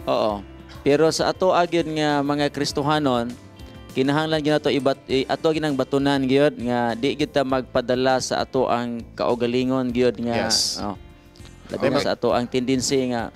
Oo. Pero sa ato agin nga mga Kristohanon, kinahanglan gyud nato ato ginang batunan gyud nga di kita magpadala sa ato ang kaugalingon gyud nga labi na sa ato ang tendency nga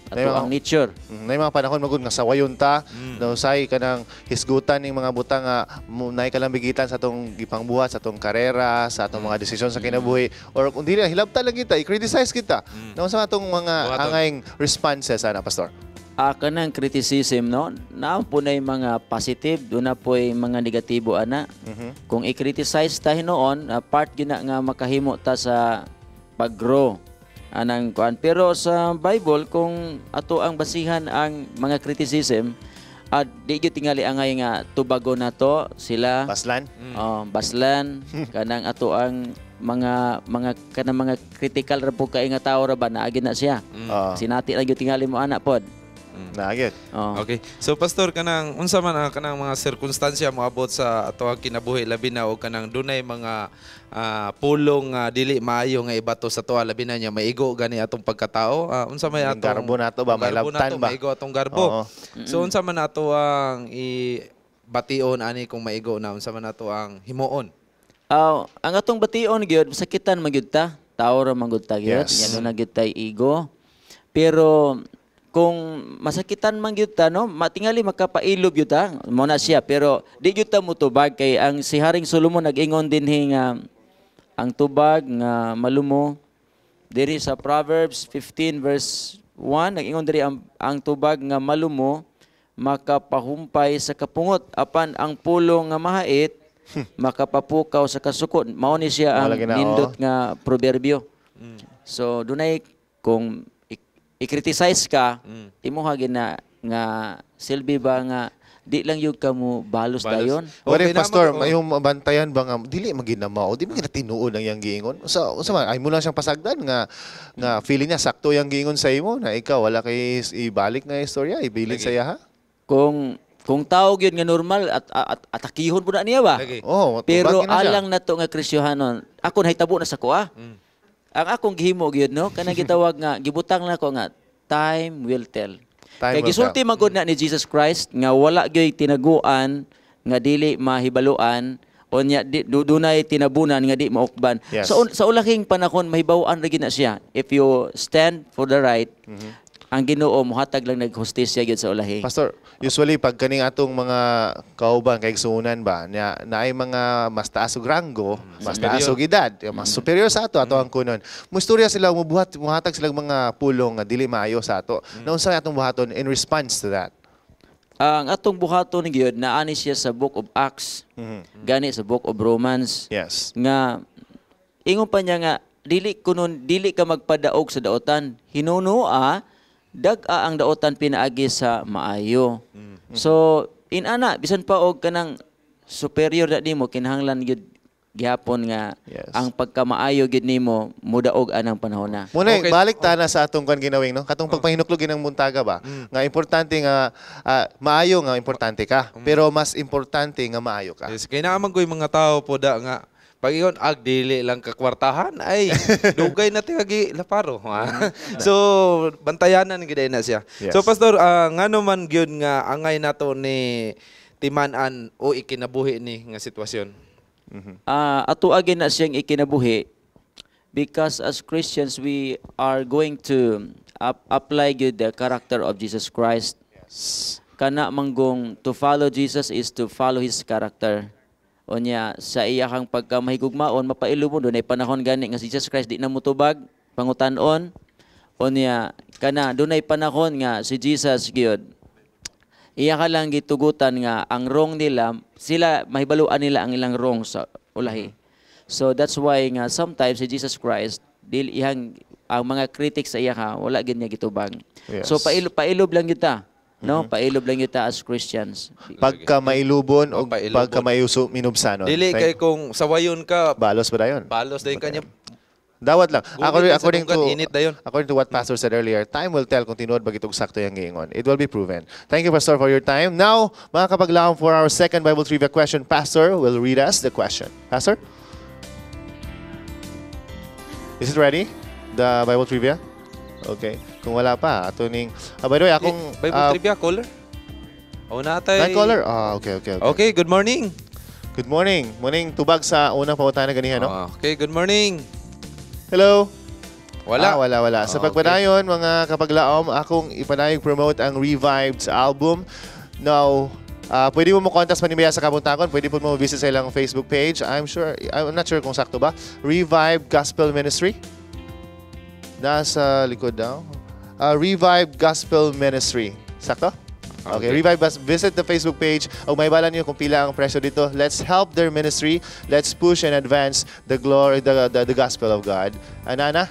ato ang nature. Nay mga panahon magud nga sawayon ta, usay kanang hisgutan ning mga butang nga nay kalambigitan sa atong gipangbuhat sa atong karera, sa atong mga desisyon sa kinabuhi or kun dili hilabta lang kita, i-criticize kita. Sa atong mga angayng responses ana, Pastor. Kanang criticism no, na po na mga positive, doon na po mga negatibo ana. Kung i-criticize tayo noon, part yun na nga makahimo ta sa pag-grow anang kuan. Pero sa Bible kung ato ang basihan ang mga criticism at di gyud tingali angay nga tubago nato sila baslan. Baslan kanang ato ang mga kanang mga critical ra po kay nga tawo ra ba naagi na siya. Sinati lang gyud tingali mo ana pod. Naagit. Okay. So Pastor, kanang unsa man ang kanang mga sirkunstansya moabot sa ato ang kinabuhi labi na o kanang dunay mga pulong dili maayo nga ibato sa tuwa labi na nya maigo gani atong pagkatao. Unsa may atong garbo nato ba may labtan ba? Maigo atong garbo. So unsa man ato ang bation ani kung maigo na unsa man ato ang himuon? Ang atong bation gyud sakitan man gyud ta. Tao ra man gyud ta gyud. Yan na gyud tay ego. Pero kung masakitan man gyud ta no, matingali makapailob gyud ta, mo na siya pero di gyud ta mutubag kay ang si Haring Solomon nag-ingon dinhi nga ang tubag nga malumo diri sa Proverbs 15 verse 1 nag-ingon diri ang tubag nga malumo makapahumpay sa kapungot apan ang pulong nga mahait makapapukaw sa kasukot. Mao ni siya ang nindot nga proverbio. So dunay kung i-criticize ka, imuha gina nga silbi ba nga di lang yung kamo balos dayon. Okay, Pastor, yung bantayan ba nga dili maginamaw, di mo tinuod ang yang giingon. Sa ay mo lang siyang pasagdan nga feeling niya sakto yang giingon sa imo na ikaw wala kay ibalik nga istorya, ibilin sa iya ha? Kung tao gyud nga normal at atakihon po na niya ba? Pero alang nato nga Kristiyanon, ako nahitabo na sa kuha. Ang akong gihimo gyud no, kanang gitawag nga gibutang na ko nga time will tell. Kay gisulti magud na ni Jesus Christ nga wala gyud tinaguan nga dili mahibaluan o nya dunay tinabunan nga di maukban. Sa ulahing panahon mahibaw-an ra gid na siya if you stand for the right. ang Ginoo muhatag lang naghustisya gyud sa ulahi. Pastor, usually pag kaning atong mga kauban kay igsunan ba naay mga mas taas og ranggo, mas taas og edad, mas superior sa ato ang kunon. Mustorya sila muhatag sila mga pulong nga dili maayo sa ato. Naunsa atong buhaton in response to that? Ang atong buhaton gyud naani siya sa Book of Acts. Gani sa Book of Romans. Yes. Nga ingon pa niya nga dili ka magpadaog sa daotan. Hinunua dag-a ang daotan pinaagi sa maayo. So inana bisan pa og kanang superior na nimo kinahanglan gyud gihapon nga ang pagkamaayo gyud nimo mudaog anang panahon na. Muna balik ta na sa atong kan ginawing no. Katong pagpahinuklog ginang muntaga ba nga importante nga maayo nga importante ka. Pero mas importante nga maayo ka. Yes, kay naman koy mga tao po da nga pag iyon, dili lang kakwartahan, ay, dugay na tingagi laparo. So, bantayanan giday na siya. Yes. So, Pastor, nga naman gyud nga angay nato ni timan-an o ikinabuhi ni nga sitwasyon? Ato agin na siyang ikinabuhi because as Christians, we are going to apply gyud the character of Jesus Christ. Yes. Kana manggong to follow Jesus is to follow His character. Onya sa iyahang pagkamahigugmaon mapailo mo dunay panahon gani nga si Jesus Christ di na mutubag pangutan-on. Onya kana dunay panahon nga si Jesus gyud iya ka lang gitugutan nga ang wrong nila sila mahibaluan nila ang ilang wrong sa ulahi. So that's why nga sometimes si Jesus Christ dili ihang ang mga critics sa iya ka wala gid niya gitubag. Yes. So pailob lang kita. No, pailob lang kita as Christians. Pagka mailubon o pagka maiuso minubsanon. Dili kay kung sawayon ka, balos ba dayon? Balos dayon kanya. Dawat lang. According to what Pastor said earlier, time will tell kung tinuod ba gitong sakto yung giingon. It will be proven. Thank you, Pastor, for your time. Now, mga kapaglaom, for our second Bible trivia question, Pastor will read us the question. Pastor? Is it ready? The Bible trivia? Okay. Kung wala pa, ato ning... by the way, akong... Bible trivia, caller? O natay... caller? Okay. Okay, good morning. Good morning. Morning, tubag sa unang pangutana ganihan, no? Okay, good morning. Hello? Wala. Wala. Sa pagpadayon, mga kapaglaom, akong ipanayong promote ang Revived album. Now, pwede mo contact Panimbayag sa Kabuntagon. Pwede po mo visit sa ilang Facebook page. I'm not sure kung sakto ba. Revived Gospel Ministry. Nasa likod daw. Revive Gospel Ministry. Sakto? Okay. Revive, visit the Facebook page. O may bala niyo kung pila ang presyo dito. Let's help their ministry. Let's push and advance the glory, the gospel of God. Anana?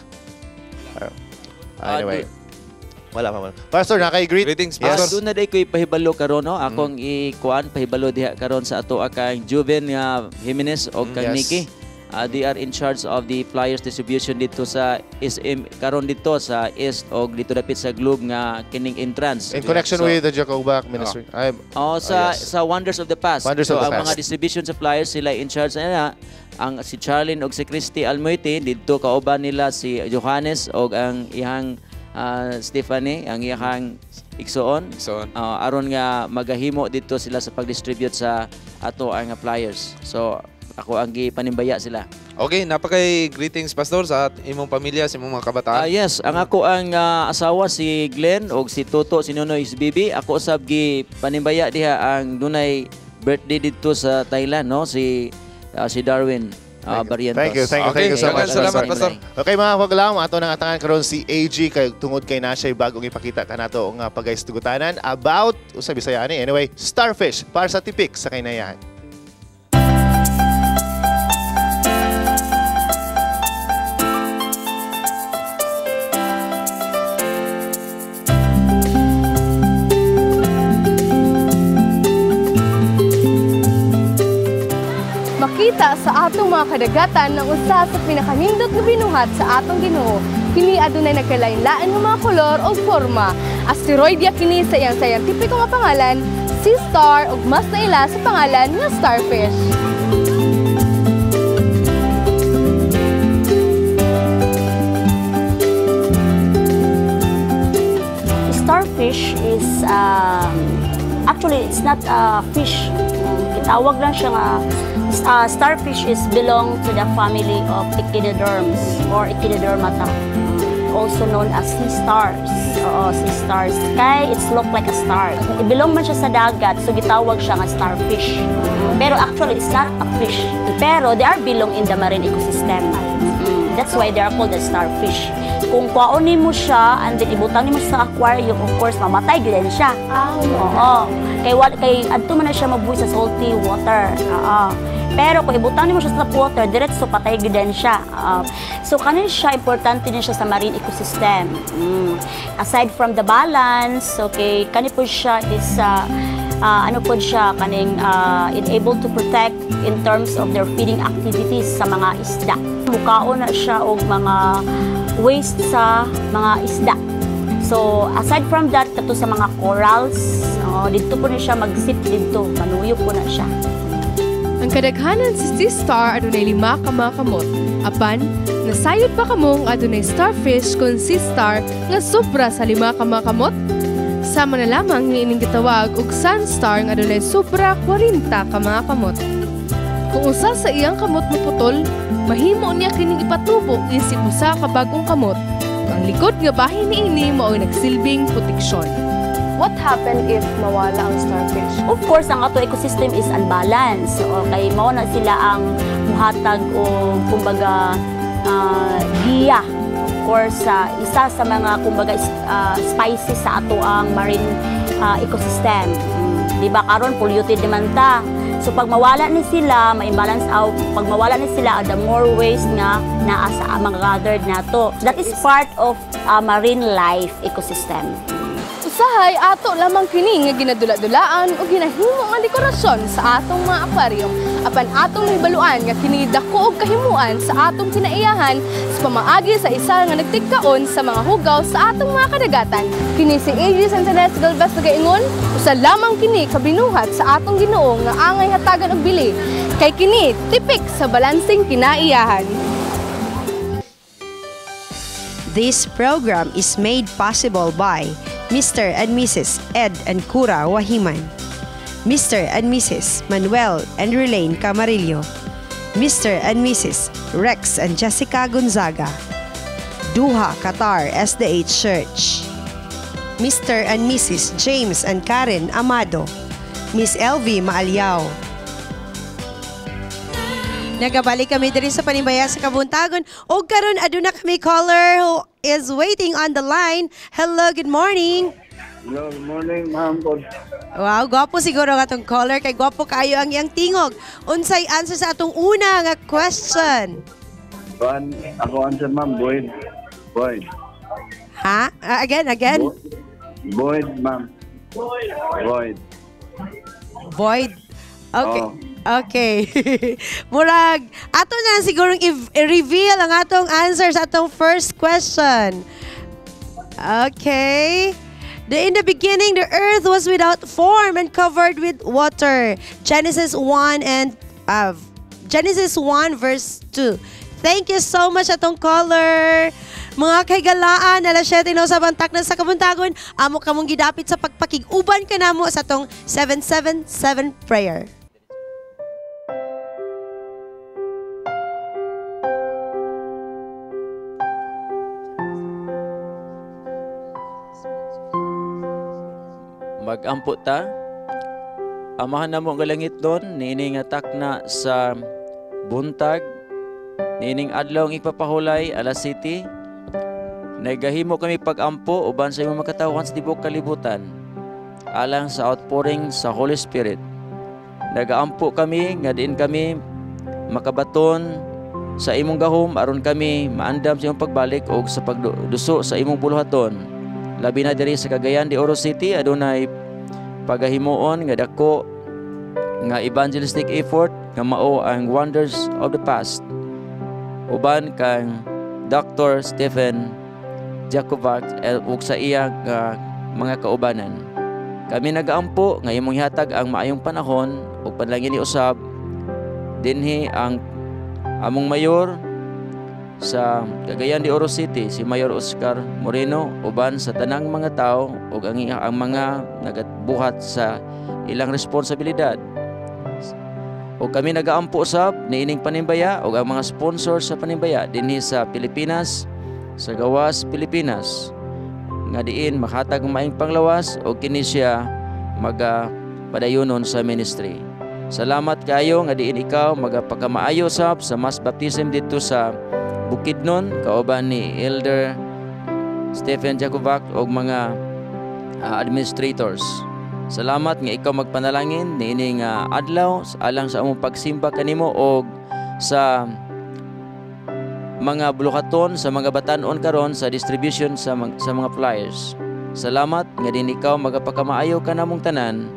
Anyway. Wala pa man. Pastor, naka-greet? Greetings, Pastor. Doon na day ko ipahibalo karon no. Akong ikuan pahibalo diha karon sa ato akang Juven nga Jimenez o kang Nikki. They are in charge of the flyers distribution dito sa SM karon dito sa East o dito dapit sa Globe nga kining entrance. In connection with the Jacobak Ministry. Sa Wonders of the Past. Ang mga distribution sa flyers sila in charge na ang si Charlene og si Christy Almoite dito kauban nila si Johannes og ang ihang Stephanie ang iyang igsoon. Aron nga magahimo dito sila sa pag-distribute sa ato ang flyers. So ako ang gipanimbaya sila. Okay, napakay greetings Pastor sa imong pamilya, sa imong mga kabataan. Yes, ang ako ang asawa si Glenn og si Toto si Nonoy si Bibi. Ako usab gi panimbaya diha ang dunay birthday dito sa Thailand no si Darwin Barrientos. Thank you so much. Salamat Pastor. Okay mga kapaglaom, ato nang atangan karon si AG kay tungod kay na siya bagong ipakita kanato nga pagaistugutanan about usa Bisaya ani. Anyway, Starfish para sa tipik sa Kainayahan. Makita sa atong mga kadagatan ng usa sa pinakanindot nga binuhat sa atong Ginoo. Kini adunay nagkalain-lain nga mga kolor o forma. Asteroidya kini sa iyang scientifico nga pangalan, sea star ug mas naila sa pangalan nga starfish. Starfish is actually it's not a fish. Itawag lang siya nga starfish is belong to the family of echinoderms or echinodermata also known as sea stars. Oo, sea stars. Kay it's look like a star. Ibilong man siya sa dagat, so gitawag siya nga starfish. Pero actually, it's not a fish. Pero they are belong in the marine ecosystem. That's why they are called the starfish. Kung kuaunin mo siya and then ibutang mo sa aquarium, of course, mamatay din siya. Oo. Kay adto man na siya mabuhay sa salty water. Oo. Pero kung ibutang mo siya sa water, diretso patay din siya. So kanin siya, importante din siya sa marine ecosystem. Aside from the balance, okay, kanin po siya is ano po siya kaning able to protect in terms of their feeding activities sa mga isda. Mukaon na siya og mga waste sa mga isda. So aside from that, kato sa mga corals, dito po na siya mag-sip dito, manuyo po na siya. Ang kadaghanan sa sea star adunay 5 ka mga kamot. Apan, nasayod pa kamong adunay starfish kung sea star nga sobra sa 5 ka mga kamot? Sama na lamang nga ining gitawag og sun star nga adunay sobra 40 ka mga kamot. Kung usa sa iyang kamot maputol, mahimo niya kining ipatubo isip usa ka bagong kamot. Ang likod nga bahin niini mao nagsilbing proteksyon. What happened if mawala ang starfish? Of course, ang ato ecosystem is unbalanced. So, kay mao na sila ang muhatag o kumbaga giya. Of course, isa sa mga kumbaga species sa ato ang marine ecosystem. Di ba karon polluted naman ta. So pag mawala ni sila, ma-imbalance out. Pag mawala ni sila, the more waste nga naa sa mga gathered nato. That is part of marine life ecosystem. Usahay ato lamang kini nga ginadula-dulaan o ginahimo nga dekorasyon sa atong mga aquarium. Apan atong hibaluan nga kini dako og kahimuan sa atong kinaiyahan sa pamaagi sa isa nga nagtigkaon sa mga hugaw sa atong mga kadagatan. Kini si AJ Santanes Galvez nagaingon, usa lamang kini kabinuhat sa atong Ginoo nga angay hatagan og bili. Kay kini tipik sa balansing kinaiyahan. This program is made possible by Mr. and Mrs. Ed and Cura Wahiman, Mr. and Mrs. Manuel and Relaine Camarillo, Mr. and Mrs. Rex and Jessica Gonzaga, Duha Qatar SDH Church, Mr. and Mrs. James and Karen Amado, Miss LV Maaliao. Nagabalik kami diri sa Panimbaya sa Kabuntagon. O karon aduna kami caller who is waiting on the line. Hello, good morning. Good morning, ma'am. Wow, gwapo siguro nga itong caller. Kay gwapo kayo ang iyang tingog. Unsay answer sa atong una nga question? Ako answer, ma'am. Boyd. Ha? Again? Boyd, ma'am. Void. Okay. Oh. Okay. Murag, ato na siguro i-reveal ang atong answer sa atong first question. Okay. In the beginning, the earth was without form and covered with water. Genesis 1 verse 2. Thank you so much atong caller. Mga kaigalaan, alas 7 na sa bantak na sa Kabuntagon, amo kamong gidapit sa pagpakig-uban ka namo sa atong 777 prayer. Magampo ta. Amahan na mo ang langit doon, nining atak na sa buntag, nining adlaw ang ipapahulay, alas 7. Nagahimo kami pagampo, uban sa imong makatawan sa tibok kalibutan, alang sa outpouring sa Holy Spirit. Nagaampo kami, nga diin kami makabaton sa imong gahom, aron kami maandam sa imong pagbalik o sa pagduso sa imong buluhaton. Labi na diri sa Cagayan de Oro City, adunay pagahimuon nga dako nga evangelistic effort nga mao ang Wonders of the Past. Uban kang Dr. Stephen Jacovac ug sa iya nga mga kaubanan. Kami nagaampo nga imong ihatag ang maayong panahon ug panalangin ni usab dinhi ang among mayor sa Cagayan de Oro City, si Mayor Oscar Moreno, uban sa tanang mga tao ug ang mga nagabuhat sa ilang responsibilidad. Ug kami nagaampo usab niining Panimbaya ug ang mga sponsor sa Panimbaya dinhi sa Pilipinas, sa gawas Pilipinas nga diin makatag maing panglawas o kini siya magapadayonon sa ministry. Salamat kayo nga diin ikaw magapakamaayo sab sa mass baptism dito sa Bukidnon kauban ni Elder Stephen Jacovac o mga administrators. Salamat nga ikaw magpanalangin niining adlaw alang sa among pagsimba kanimo og sa mga bulukaton sa mga batan-on karon sa distribution sa mga flyers. Salamat nga din ikaw magapakamaayo ka namong tanan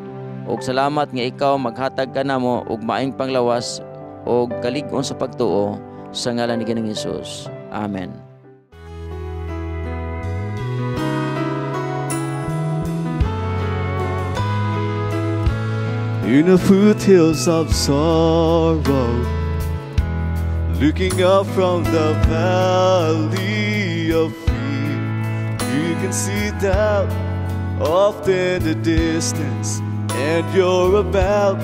og salamat nga ikaw maghatag ka namo og maayong panglawas og kalig-on sa pagtuo sa ngalan ni Ginoong Hesus. Amen. In the foothills of sorrow, looking up from the valley of fear, you can see doubt off in the distance, and you're about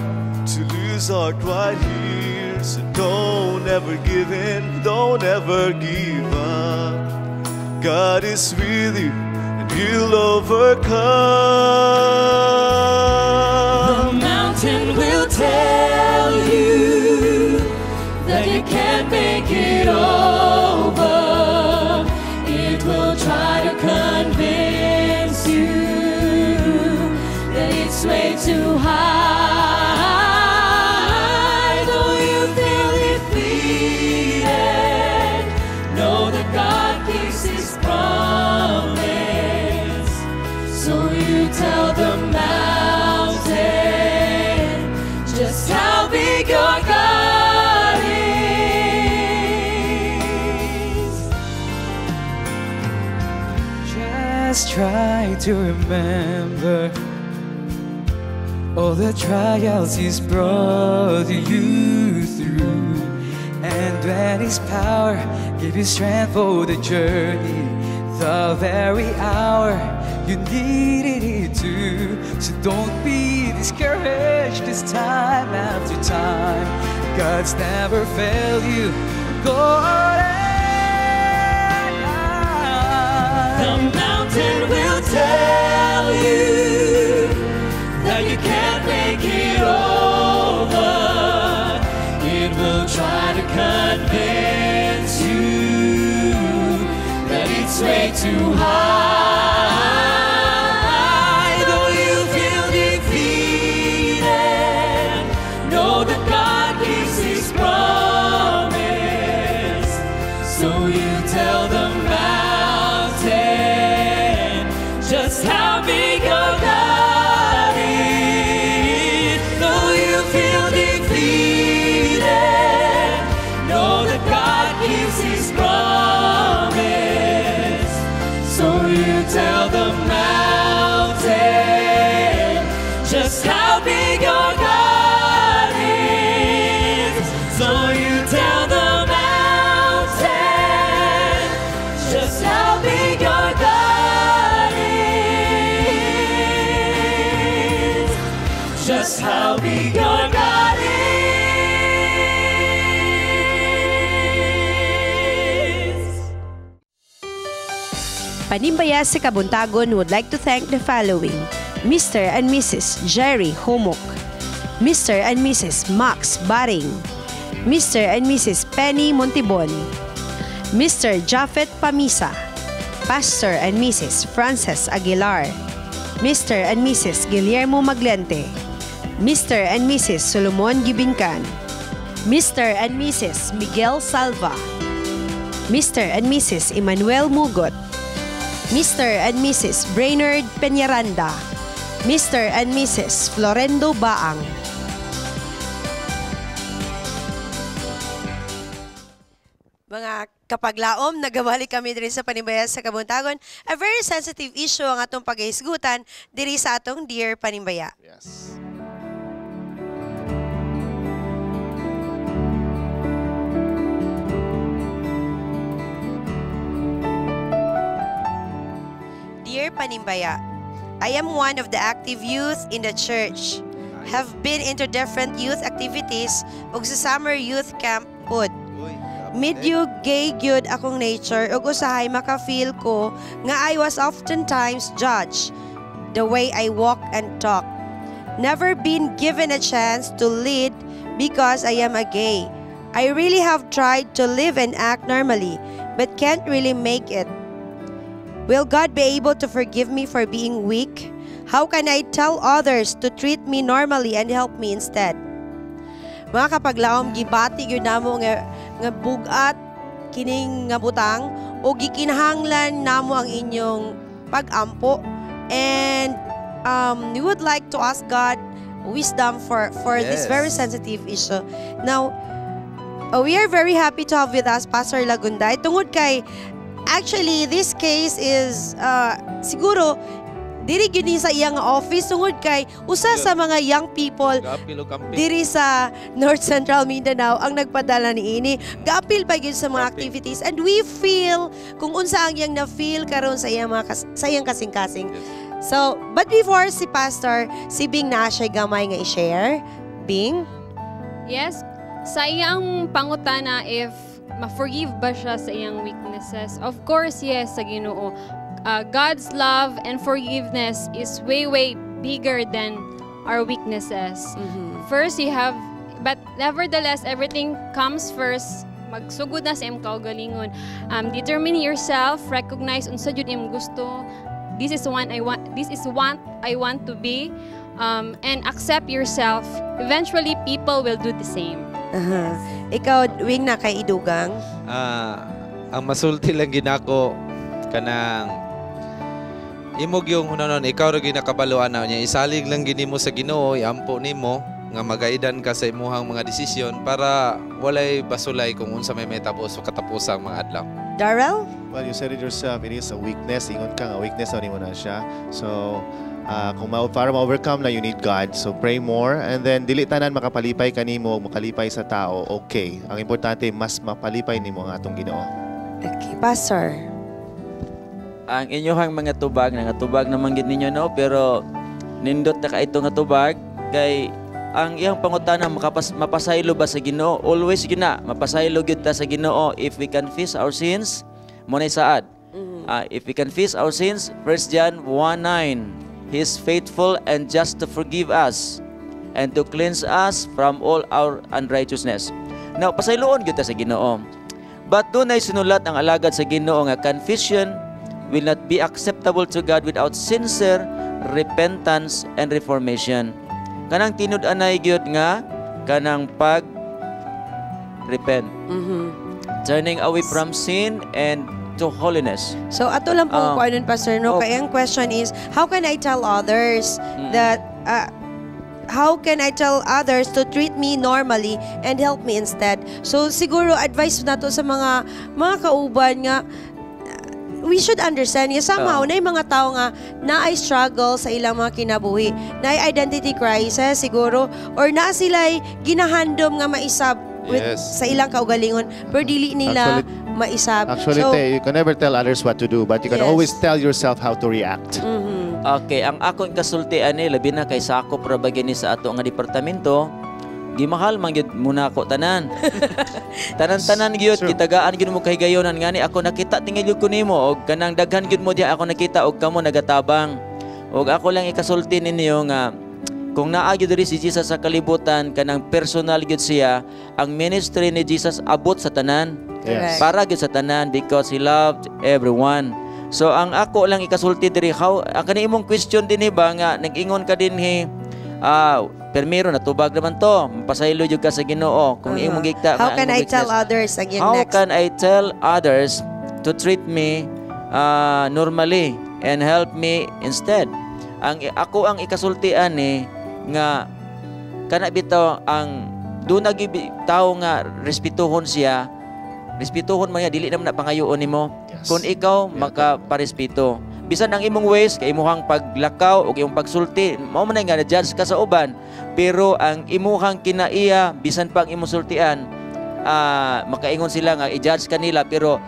to lose heart right here. So don't ever give in, don't ever give up. God is with you, and you'll overcome. The mountain will tell you that you can't make it over. It will try to convince you that it's way too high. Though you feel defeated, know that God keeps His promise. So you tell the mountain just how big your God is. Just try to remember all the trials He's brought you through, and when His power gave you strength for the journey, the very hour you needed it to. So don't be discouraged this time after time. God's never failed you. Go on. The mountain will tell you that you can't make it over. It will try to convince you that it's way too high. Though you feel defeated, know that God keeps His promise. So you tell the mountain just how big your God is. Though you feel defeated, know that God keeps His promise. So you tell the mountain just how big your God is. So you tell the mountain just how big your God is. Just how big your God is. Panimbaya sa Kabuntagon would like to thank the following: Mr. and Mrs. Jerry Homok, Mr. and Mrs. Max Baring, Mr. and Mrs. Penny Montibon, Mr. Japheth Pamisa, Pastor and Mrs. Frances Aguilar, Mr. and Mrs. Guillermo Maglente, Mr. and Mrs. Solomon Gibincan, Mr. and Mrs. Miguel Salva, Mr. and Mrs. Emmanuel Mugot, Mr. and Mrs. Brainerd Peñaranda, Mr. and Mrs. Florendo Baang. Mga kapaglaom, nagabalik kami diri sa Panimbaya sa Kabuntagon. A very sensitive issue ang atong pag-isgutan diri sa atong Dear Panimbaya. Yes. Dear Panimbaya, I am one of the active youth in the church. Have been into different youth activities ug sa summer youth camp pod. Medyo gay gyud akong nature ug usahay maka-feel ko nga I was oftentimes judged the way I walk and talk. Never been given a chance to lead because I am a gay. I really have tried to live and act normally but can't really make it. Will God be able to forgive me for being weak? How can I tell others to treat me normally and help me instead? Mga kapaglaom, gibati yun namo nga bugat kining nga butang o gikinahanglan namo ang inyong pag-ampo, and we would like to ask God wisdom for this very sensitive issue. Now, we are very happy to have with us Pastor Lagunday. Tungod kay, actually, this case is siguro diri gyud ni sa iyang office tungod kay usa sa mga young people diri sa North Central Mindanao ang nagpadala niini. Gaapil pa gyud sa mga activities, and we feel kung unsa ang iyang na-feel karon sa iyang kasing-kasing. So, but before si Pastor, si Bing na siya gamay nga i-share. Bing? Yes, sa iyang pangutana if ma-forgive ba siya sa iyang weaknesses? Of course, yes, sa Ginoo. God's love and forgiveness is way, way bigger than our weaknesses. First, you have, but nevertheless, everything comes first. Magsugod na sa iyong kaugalingon. Determine yourself, recognize unsa jud imong gusto. This is what I want to be, and accept yourself. Eventually, people will do the same. Ikaw, Wing, na kay idugang? Ang masulti lang ginako kanang imog yung hunanon, ikaw ra ginakabaluan na niya, isalig lang gini mo sa Ginoo, iampo nimo nga magaidan ka sa imuhang mga desisyon para walay basulay kung unsa may metapos o katapusang mga adlaw. Darrell? Well, you said it yourself, it is a weakness. Ingon ka nga, weakness na mo na siya. So, kung para ma-overcome na, you need God. So, pray more. And then, dili tanan makapalipay kanimo, makalipay sa tao, okay. Ang importante, mas mapalipay nimo ang atong Ginoo. Okay, Pastor. Ang inyong mga tubag, naman gid ninyo, no? Pero, nindot na ka ito nga tubag, kay ang iyang pangutana mapasaylo ba sa Ginoo? Always gina, mapasaylo gyud ta sa Ginoo if we confess our sins. Mo na saad. If we confess our sins, 1 John 1:9, He is faithful and just to forgive us and to cleanse us from all our unrighteousness. Now, pasayloon gyud ta sa Ginoo. But doon ay sinulat ang alagad sa Ginoo nga confession will not be acceptable to God without sincere repentance and reformation. Kanang tinud-anay gyud nga kanang repent. Turning away from sin and to holiness. So ato lang po kuanon, Pastor, no? Kaya ang question is, how can I tell others that how can I tell others to treat me normally and help me instead? So siguro advice nato sa mga kauban nga we should understand nga somehow na yung mga tao nga na ay struggle sa ilang mga kinabuhi, na ay identity crisis siguro, or na sila'y ginahandom nga maisab sa ilang kaugalingon pero dili nila maisab. Actually, you can never tell others what to do, but you can always tell yourself how to react. Okay, ang akong kasultian ni labi na kay sakop ra bagay ni sa ato nga departamento, gimahal man gyud muna ako tanan. Tanan-tanan gyud kitagaan gyud mo kahigayonan ngani ako nakita tingil gyud ko nimo og kanang daghan gyud mo diha ako nakita og kamo nagatabang. Og ako lang ikasulti ninyo nga kung naa gyud diri si Jesus sa kalibutan kanang personal gyud siya, ang ministry ni Jesus abot sa tanan. Yes. Para gyud sa tanan because he loved everyone. So ang ako lang ikasulti diri how kani imong question dinhi ba nga nag-ingon ka dinhi permiro natubag naman to, mapasaylo jud ka sa Ginoo kung imong gikta. How can I tell others again How next? can I tell others to treat me normally and help me instead? Ako ang ikasultian ni nga kana bitaw ang do na tao nga respetuhon siya. Respetuhon man niya dili naman na pangayoon nimo. Kung ikaw makaparespeto. Bisan ang imong ways kay imuhang paglakaw o imong pagsulti, mao man nga na-judge ka sa uban, pero ang imuhang kinaiya bisan pa ang imong sultian, makaingon sila nga i-judge kanila, pero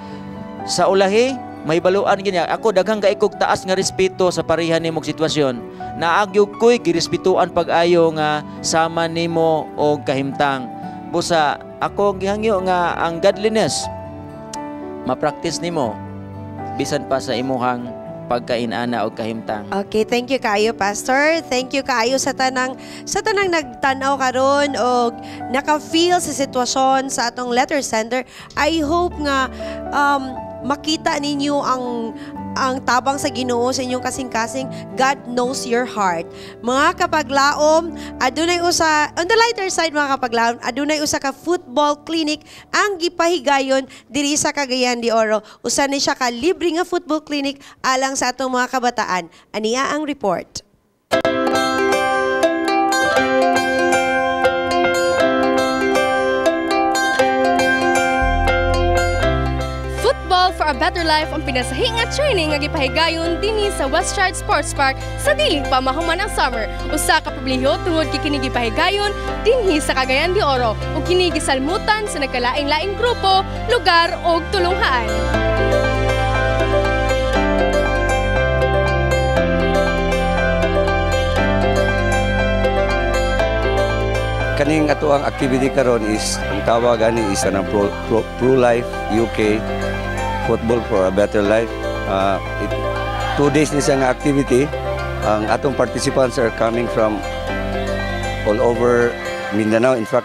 sa ulahi may baluan gini ako daghang gaikog taas nga respeto sa pareha nimong sitwasyon. Naagyog ko'y girespetuan pag-ayo nga sama nimo og kahimtang. Busa ako gihangyo nga ang godliness ma-practice nimo bisan pa sa imuhang pagkainana o kahimtang. Okay, thank you kaayo Pastor. Thank you kaayo sa tanang nagtanaw karon o naka-feel sa sitwasyon sa atong letter sender. I hope nga makita ninyo ang tabang sa Ginoo sa inyong kasing-kasing. God knows your heart. Mga kapaglaom, adunay usa on the lighter side mga kapaglaom, adunay usa ka football clinic ang gipahigayon diri sa Cagayan de Oro. Usa ni siya ka libre nga football clinic alang sa atong mga kabataan. Aniya ang report. For a Better Life ang pinasahi nga training nga gipahigayon dinhi sa Westchard Sports Park sa dili pa mahuman ang summer. Usa ka pabliho tungod kay kini gipahigayon dinhi sa Cagayan de Oro ug kini gisalmutan sa nagkalaing-laing grupo, lugar ug tulunghaan. Kaning ato ang activity karon is ang tawag ani is ang Pro Life UK Football for a Better Life. 2 days ni nga activity. Ang atong participants are coming from all over Mindanao. In fact,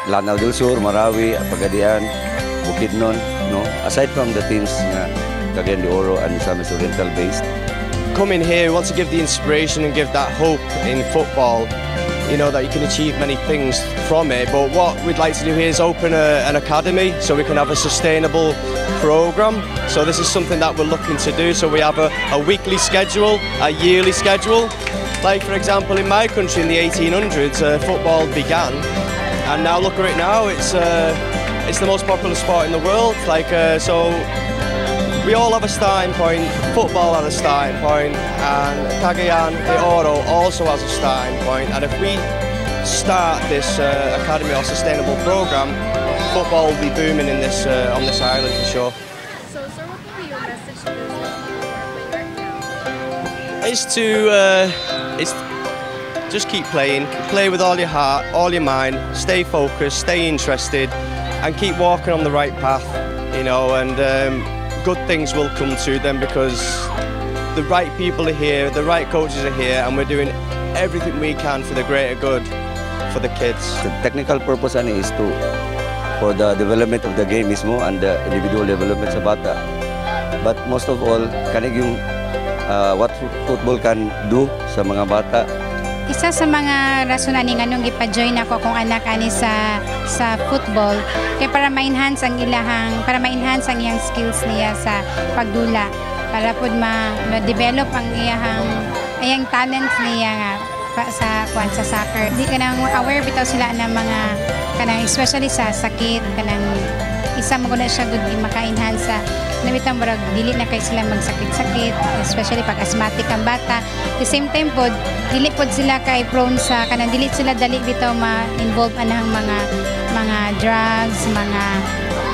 Lanao del Sur, Marawi, Apagadian, Bukidnon. No? Aside from the teams na Cagayan de Oro and Misamis Oriental based. Coming here, we want to give the inspiration and give that hope in football. You know, that you can achieve many things from it, but what we'd like to do here is open an academy so we can have a sustainable program. So this is something that we're looking to do. So we have a weekly schedule, a yearly schedule. Like for example, in my country in the 1800s, football began, and now look at it now. It's the most popular sport in the world. So we all have a starting point. Football has a starting point, and Cagayan de Oro also has a starting point. And if we start this academy or sustainable program, football will be booming in this on this island for sure. So, sir, what would be your message to those who are playing right now? It's just keep playing. Play with all your heart, all your mind. Stay focused, stay interested, and keep walking on the right path. You know, and good things will come to them because the right people are here, the right coaches are here, and we're doing everything we can for the greater good for the kids. The technical purpose is for the development of the game mismo and the individual development sa bata. But most of all, kanig yung what football can do sa mga bata. Isa sa mga rason ani nganong gipa-join ako kung anak ani sa football kay para ma-enhance ang iyang skills niya sa pagdula para pud ma-develop ang iyang talents niya nga sa soccer. Di kanang aware bitaw sila ng mga kanang especially sa sakit kanang isa mo na siya good maka-enhance sa nabitang barag dili na kay sila magsakit-sakit, especially pag asthmatic ang bata. At the same time pod dili pod sila kay prone sa kanang dili sila dali bitaw ma-involve anang mga drugs, mga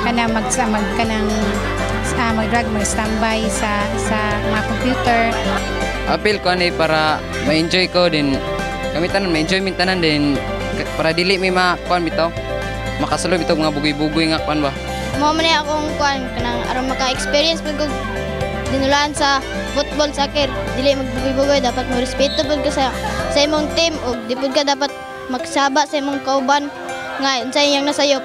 kanang mag-drug, mag-standby sa mga computer. Appeal ko ani para ma-enjoy ko din kami tanan, ma-enjoy min tanan din para dili may makuan bitaw. Makasalo bitaw mga bugoy-bugoy nga kuan ba. Mo man akong kuan kanang aron maka-experience pud ko dinulaan sa football, soccer. Dili magbugoy-bugoy, dapat mo respeto pud ka sa imong team ug di pud ka dapat magsaba sa imong kauban nga unsay iyang nasayop.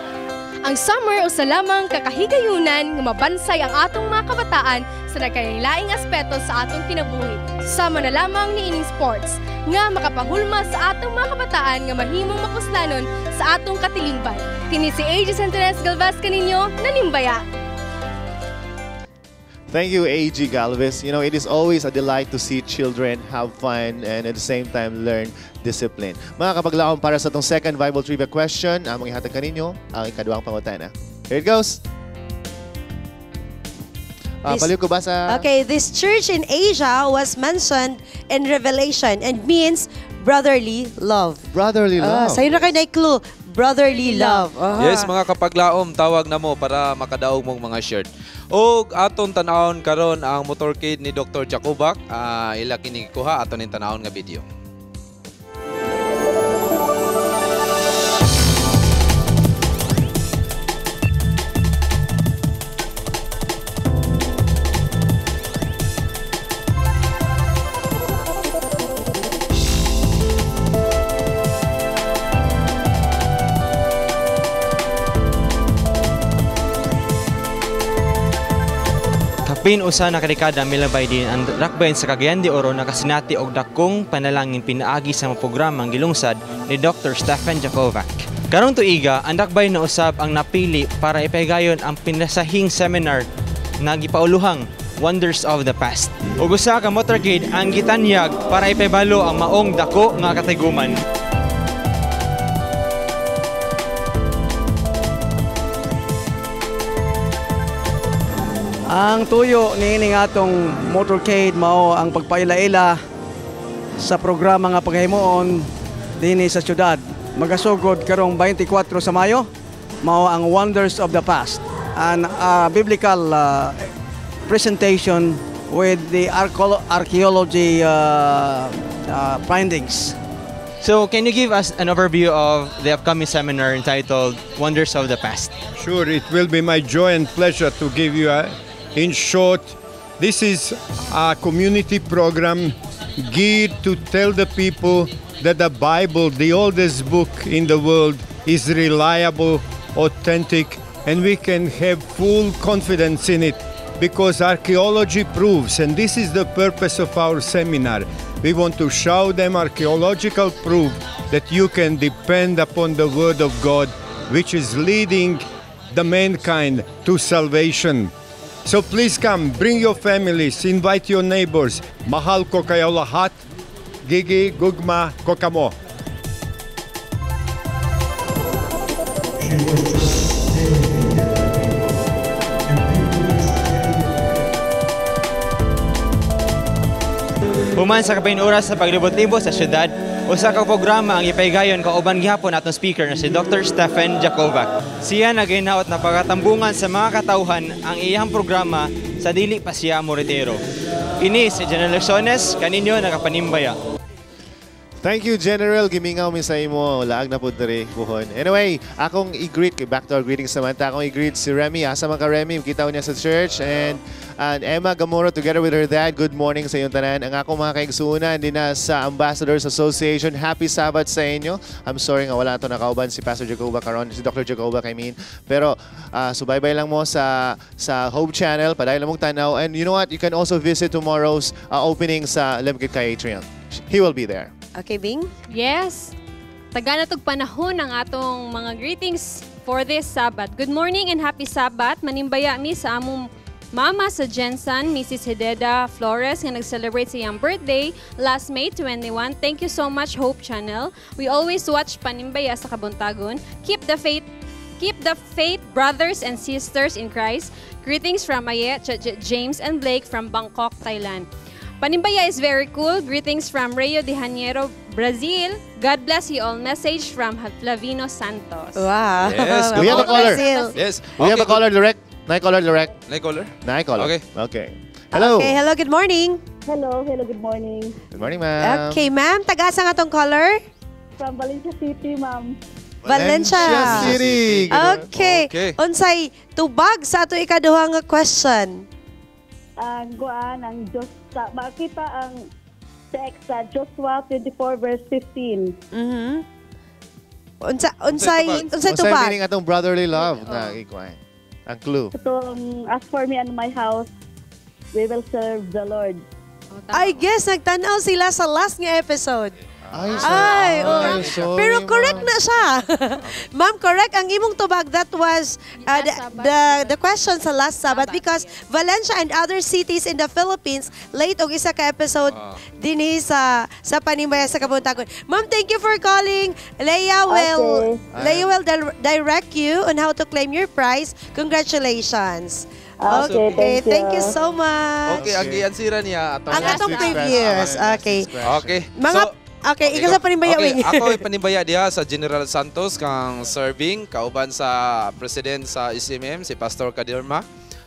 Ang summer usa lamang kakahigayunan nga mabansay ang atong mga kabataan sa nagkalaing aspeto sa atong kinabuhi. Sama na lamang ni ining sports nga makapahulma sa atong mga kabataan nga mahimong mapuslanon sa atong katilingban. Kini si AJ Santones Galvez kaninyo nanimbaya. Thank you, AG Galvez. You know, it is always a delight to see children have fun and at the same time learn discipline. Mga kapaglaom, para sa itong second Bible Trivia question, among ihatag kaninyo ang ikaduhang pangutana. Here it goes. Paliw ko ba sa... Okay, this church in Asia was mentioned in Revelation and means brotherly love. Brotherly love. Sa'yo na kayo na clue. Brotherly love. Yes, mga kapaglaom, tawag na mo para makadaog mong mga shirt. O aton tanawon karon ang motorcade ni Dr. Jacobak. Ila kini kuha aton ning tanawon nga video. Apin usa na kadekada milabay din ang rakbayan sa Cagayan de Oro nakasinati og dakong panalangin pinaagi sa mga programang gilungsad ni Dr. Stephen Jakovac. Karong tuiga, ang dakbay na usab ang napili para ipahigayon ang pinasahing seminar na gipauluhang Wonders of the Past. Ug usa ka motorcade ang gitanyag para ipahibalo ang maong dako nga katiguman. Ang tuyo niining atong motorcade mao ang pagpaila-ila sa programa nga paghimuon dinhi sa syudad. Magasugod karong 24 sa Mayo mao ang Wonders of the Past, an biblical presentation with the archaeology findings. So, can you give us an overview of the upcoming seminar entitled Wonders of the Past? Sure, it will be my joy and pleasure to give you in short, this is a community program geared to tell the people that the Bible, the oldest book in the world, is reliable, authentic, and we can have full confidence in it because archaeology proves, and this is the purpose of our seminar. We want to show them archaeological proof that you can depend upon the Word of God, which is leading the mankind to salvation. So please come, bring your families, invite your neighbors. Mahal ko kayo lahat. Gigi, gugma, kokamo. Human sa kapin oras sa paglibot-libot sa syudad, usa ka programa ang ipahigayon kauban gihapon atong speaker na si Dr. Stephen Jakovac. Siya naginaot na pagkatambungan sa mga katauhan ang iyang programa sa dili pa siya moritero. Ini si General Lesones, kaninyo nakapanimbaya. Thank you, General. Gimingaw mi sa imo. Laag na po diri buhon. Anyway, akong i-greet, back to our greetings naman. Akong i-greet si Remy. Asa man ka, Remy? Kita niya sa church. And Emma Gamoro together with her dad. Good morning sa iyong tanan. Ang akong mga kaigsuunan din na sa Ambassadors Association. Happy Sabbath sa inyo. I'm sorry nga wala ito nakauban si Pastor Jacoba karon, si Dr. Jacoba I mean. Pero subaybay lang mo sa Hope Channel. Padayon lang mong tanaw. And you know what? You can also visit tomorrow's opening sa Limkit Kay Atrium. He will be there. Okay, Bing? Yes. Taga na tog panahon ang atong mga greetings for this Sabbath. Good morning and happy Sabbath. Manimbaya mi sa among mama sa Jensen, Mrs. Hideda Flores, nga nag-celebrate sa iyang birthday last May 21. Thank you so much, Hope Channel. We always watch Panimbaya sa Kabuntagon. Keep the faith, brothers and sisters in Christ. Greetings from Aye, James and Blake from Bangkok, Thailand. Panimbaya is very cool. Greetings from Rio de Janeiro, Brazil. God bless you all. Message from Flavino Santos. Wow. Yes. We have a caller. Yes. We have a caller direct. Nai caller direct. Nai caller? Nai caller. Okay. Okay. Hello. Okay, hello, good morning. Hello, good morning. Good morning, ma'am. Okay, ma'am. Taga-asa nga tong caller? From Valencia City, ma'am. Valencia City. Okay. Unsay tubag sa ato ikaduha nga question? Ang Diyos makita ang text sa Joshua 24 verse 15. Unsay tubag? Meaning atong brotherly love na ikuan. Ang clue. As for me and my house, we will serve the Lord. I guess nagtanaw sila sa last nga episode. Ay, sorry. Pero correct na siya. Ma'am, correct. Ang imong tubag, that was the question sa last Sabbath because Valencia and other cities in the Philippines, late og isa ka episode dinhi sa Panimbaya sa Kabuntagon. Ma'am, thank you for calling. Leia will direct you on how to claim your prize. Congratulations. Okay, thank you so much. Okay, ang giansira niya ang atong previous. Okay. Mga Okay, ikaw sa Panimbaya. Okay, ako ay Panimbaya diha sa General Santos kang serving kauban sa President sa SMM si Pastor Kadirma.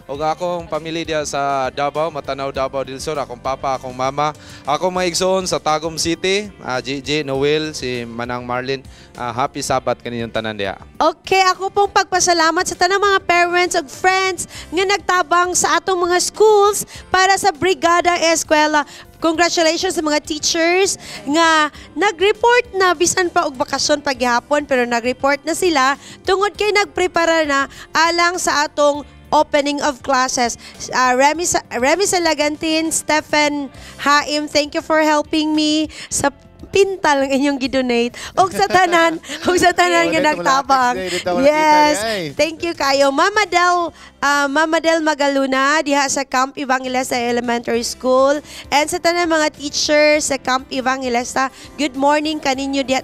O akong pamilya diha sa Davao, Matanaw, Davao del Sur, akong papa, akong mama. Ako mga igsoon sa Tagum City, Gigi, Noel, si Manang Marlin. Happy Sabbath kaninyong tanan diha. Okay, ako pong pagpasalamat sa tanang mga parents ug friends nga nagtabang sa atong mga schools para sa Brigada Eskwela. Congratulations sa mga teachers nga nag-report na bisan pa og bakasyon paghihapon pero nag-report na sila tungod kay nagprepara na alang sa atong opening of classes. Remy Salagantin, Stephen Haim, thank you for helping me sa pintal ng inyong gidonate. Og sa tanan nga nagtabang. Yes. Thank you kayo. Mama Del Magaluna diha sa Camp Evangelista Elementary School, and sa tanan mga teachers sa Camp Evangelista, good morning kaninyo diha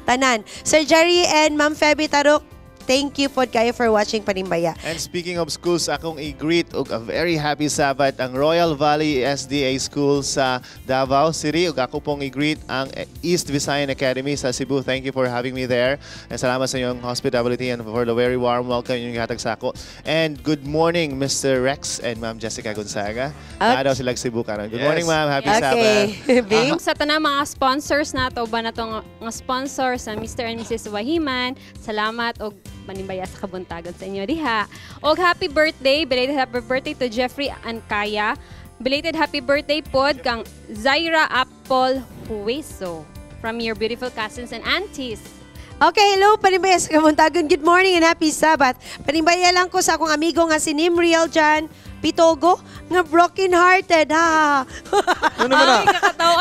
tanan. Sir Jerry and Ma'am Feby Tarok, thank you po kayo for watching Panimbaya. And speaking of schools, akong i-greet og a very happy Sabbath ang Royal Valley SDA School sa Davao City. Ug ako pong i-greet ang East Visayan Academy sa Cebu. Thank you for having me there. And salamat sa inyong hospitality and for the very warm welcome yung ihatag sa ako. And good morning, Mr. Rex and Ma'am Jessica Gonzaga. Na daw sila Cebu karon. Good morning, Ma'am. Happy Sabbath. Sa tanang mga sponsors nato ba natong mga sponsors sa Mr. and Mrs. Wahiman, salamat og Panimbaya sa kabuntagan sa inyo diha. Og happy birthday, belated happy birthday to Jeffrey Ancaya. Belated happy birthday pod kang Zaira Apple Hueso from your beautiful cousins and aunties. Okay, hello, Panimbaya sa kabuntagan. Good morning and happy Sabbath. Panimbaya lang ko sa akong amigo nga si Nimriel Jan Pitogo, nga broken-hearted, ha? Ano mo na?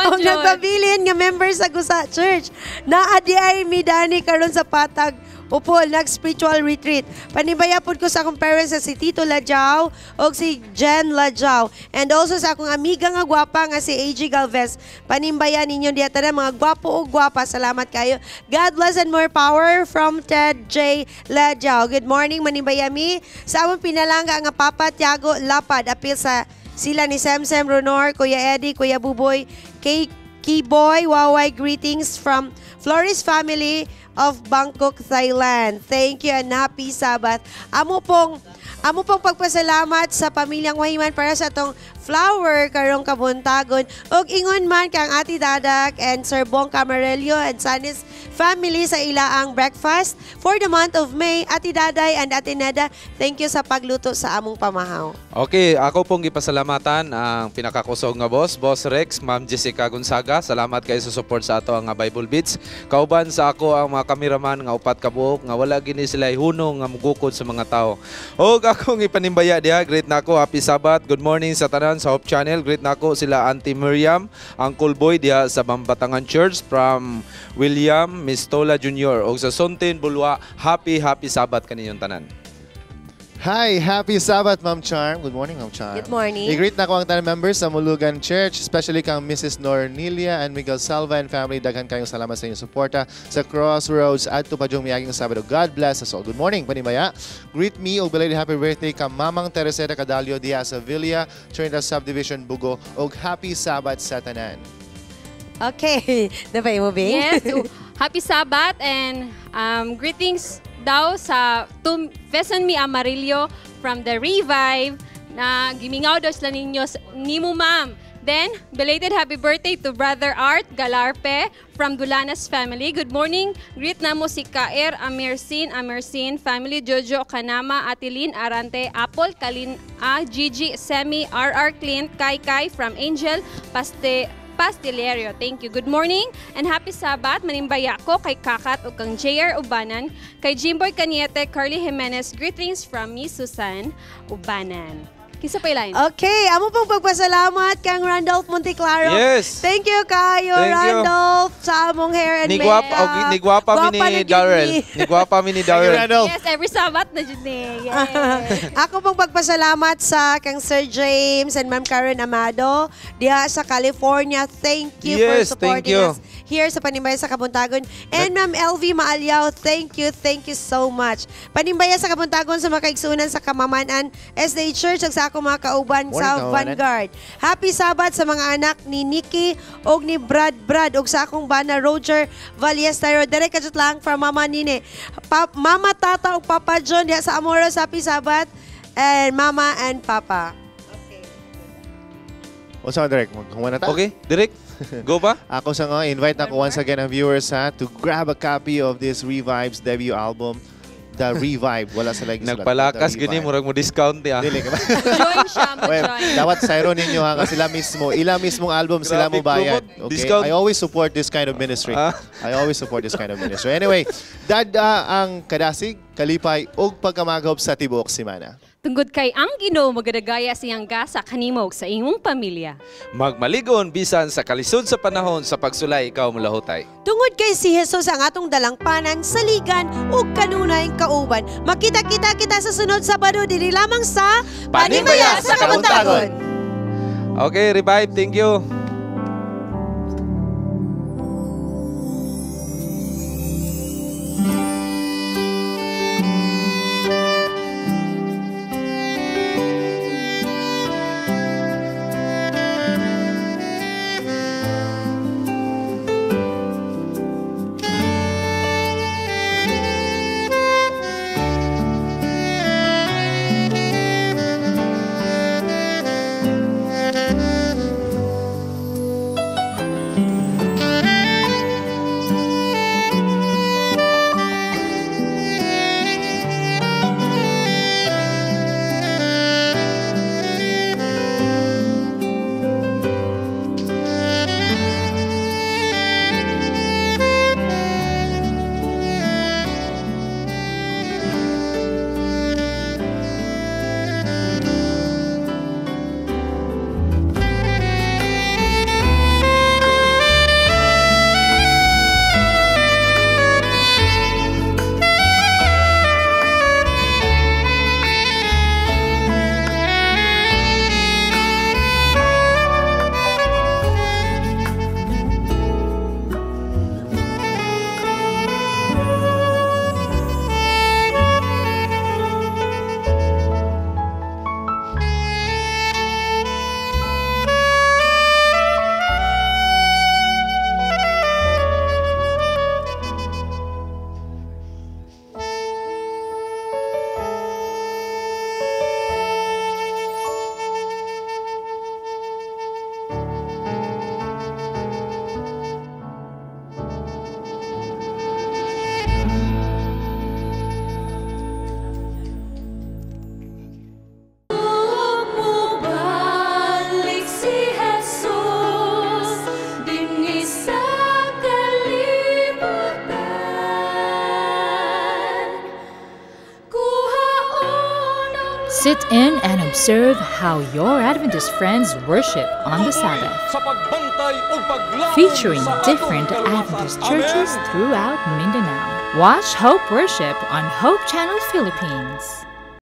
Ang nagpabilin nga member sa Gusa Church. Naadi ay midani karon sa patag upol, nag-spiritual retreat. Panibaya po ko sa akong parents si Tito Lajao o si Jen Lajao. And also sa akong amiga nga gwapa nga si AG Galvez. Panimbayan ninyo diya na mga gwapo o gwapa. Salamat kayo. God bless and more power from Ted J. Lajao. Good morning, Manimbayami. Sa among pinalangga nga Papa Tiago Lapad. Apil sa sila ni Semsem Ronor, Kuya Eddie, Kuya Buboy, Keyboy, Waway, greetings from Flores family of Bangkok, Thailand. Thank you and happy Sabbath. Amo pong pagpasalamat sa pamilyang Wahiman para sa atong flower karong kabuntagon. Og ingon man kang Ati Dadak and Sir Bong Camarello and Sanis family sa ilaang breakfast for the month of May. Ati Daday and Ati Neda, thank you sa pagluto sa among pamahaw. Okay, ako pong gipasalamatan ang pinakakusog nga boss, Boss Rex, Ma'am Jessica Gonzaga. Salamat kayo sa support sa ato nga Bible Beats. Kauban sa ako ang mga kameraman nga upat ka buok nga wala gini sila hunong nga mugukod sa mga tao. Og akong ipanimbaya diha, great nako, happy Sabbath. Good morning sa tanan sa Hope Channel. Great nako sila Auntie Miriam, Uncle Boy diha sa Bambatangan Church from William Mistola Jr. og sa Sontin Bulwa. Happy Sabbath kaninyong tanan. Hi, happy Sabbath, Ma'am Charm. Good morning, Ma'am Charm. Good morning. I-greet na ko ang tanan members sa Mulugan Church, especially kang Mrs. Nornelia and Miguel Salva and family. Daghan kayong salamat sa inyong suporta sa Crossroads at tupadyong miyaging Sabado. God bless us all. Good morning, Panimaya. Greet me og belated happy birthday ka Mamang Tereseta Cadalio diha sa Villa, Trinidad Subdivision, Bugo. Og happy Sabbath sa tanan. Okay. Napay mo, Bing? Yes. Happy Sabbath and greetings daw sa Vesan Mi Amarillo from the Revive na gimingaw daw sila ninyo ni mo, ma'am. Then, belated happy birthday to Brother Art Galarpe from Dulanas family. Good morning. Greet na mo si Kaer Amersin, family Jojo Kanama, Atilin Arante, Apple, Kalin Gigi, Semi, RR Clint, Kai from Angel, Pastelerio. Thank you. Good morning and happy Sabbath. Manimbaya ko kay Kakat o kang JR Ubanan, kay Jimboy Caniete, Carly Jimenez. Greetings from Miss Susan Ubanan. Kisa pa line. Okay, amo pong pagpasalamat kang Randolph Monteclaro. Yes. Thank you kayo, Randolph, sa among hair and makeup. Nigwapa mi ni Darrell. Nigwapa mi ni Darrell. Yes, every Sabbath na dyan eh. Ako pong pagpasalamat sa kang Sir James and Ma'am Karen Amado diha sa California. Thank you for supporting us here sa Panimbaya sa Kabuntagon. And Ma'am LV Maalyaw, thank you so much. Panimbaya sa Kabuntagon sa mga kaigsunan sa Kamamanan SDA Church ag sa ako mga kauban sa Vanguard. Happy Sabbath sa mga anak ni Nikki og ni Brad og sa akong bana Roger Ballestero. Direk kadto lang from Mama Nine. Mama Tata og Papa John diha sa Amoros. Happy Sabbath and Mama and Papa. O sa Direk, magkuha na ta. Okay, Direk. Go ba? Ako sa nga, invite ako once again ang viewers to grab a copy of this Revive's debut album, The Revive. Wala sa like nagpalakas gini murag mo discount ya. Dili ka ba? Join siya mo, join. Dawat sayro ninyo ha kasi sila mismong album sila mo bayad. Okay? I always support this kind of ministry. I always support this kind of ministry. Anyway, dad ang kadasig, kalipay ug pagkamaghob sa tibuok semana. Tungod kay ang Ginoo magadagaya siyang gasa kanimo ug sa imong pamilya. Magmaligon bisan sa kalisod sa panahon sa pagsulay ikaw mulahutay. Tungod kay si Jesus ang atong dalangpanan, saligan ug kanunayng kauban. Makita-kita kita sa sunod Sabado dili lamang sa Panimaya sa Kabuntagon. Okay, Revive, thank you. Sit in and observe how your Adventist friends worship on the Sabbath, featuring different Adventist churches throughout Mindanao. Watch Hope Worship on Hope Channel Philippines.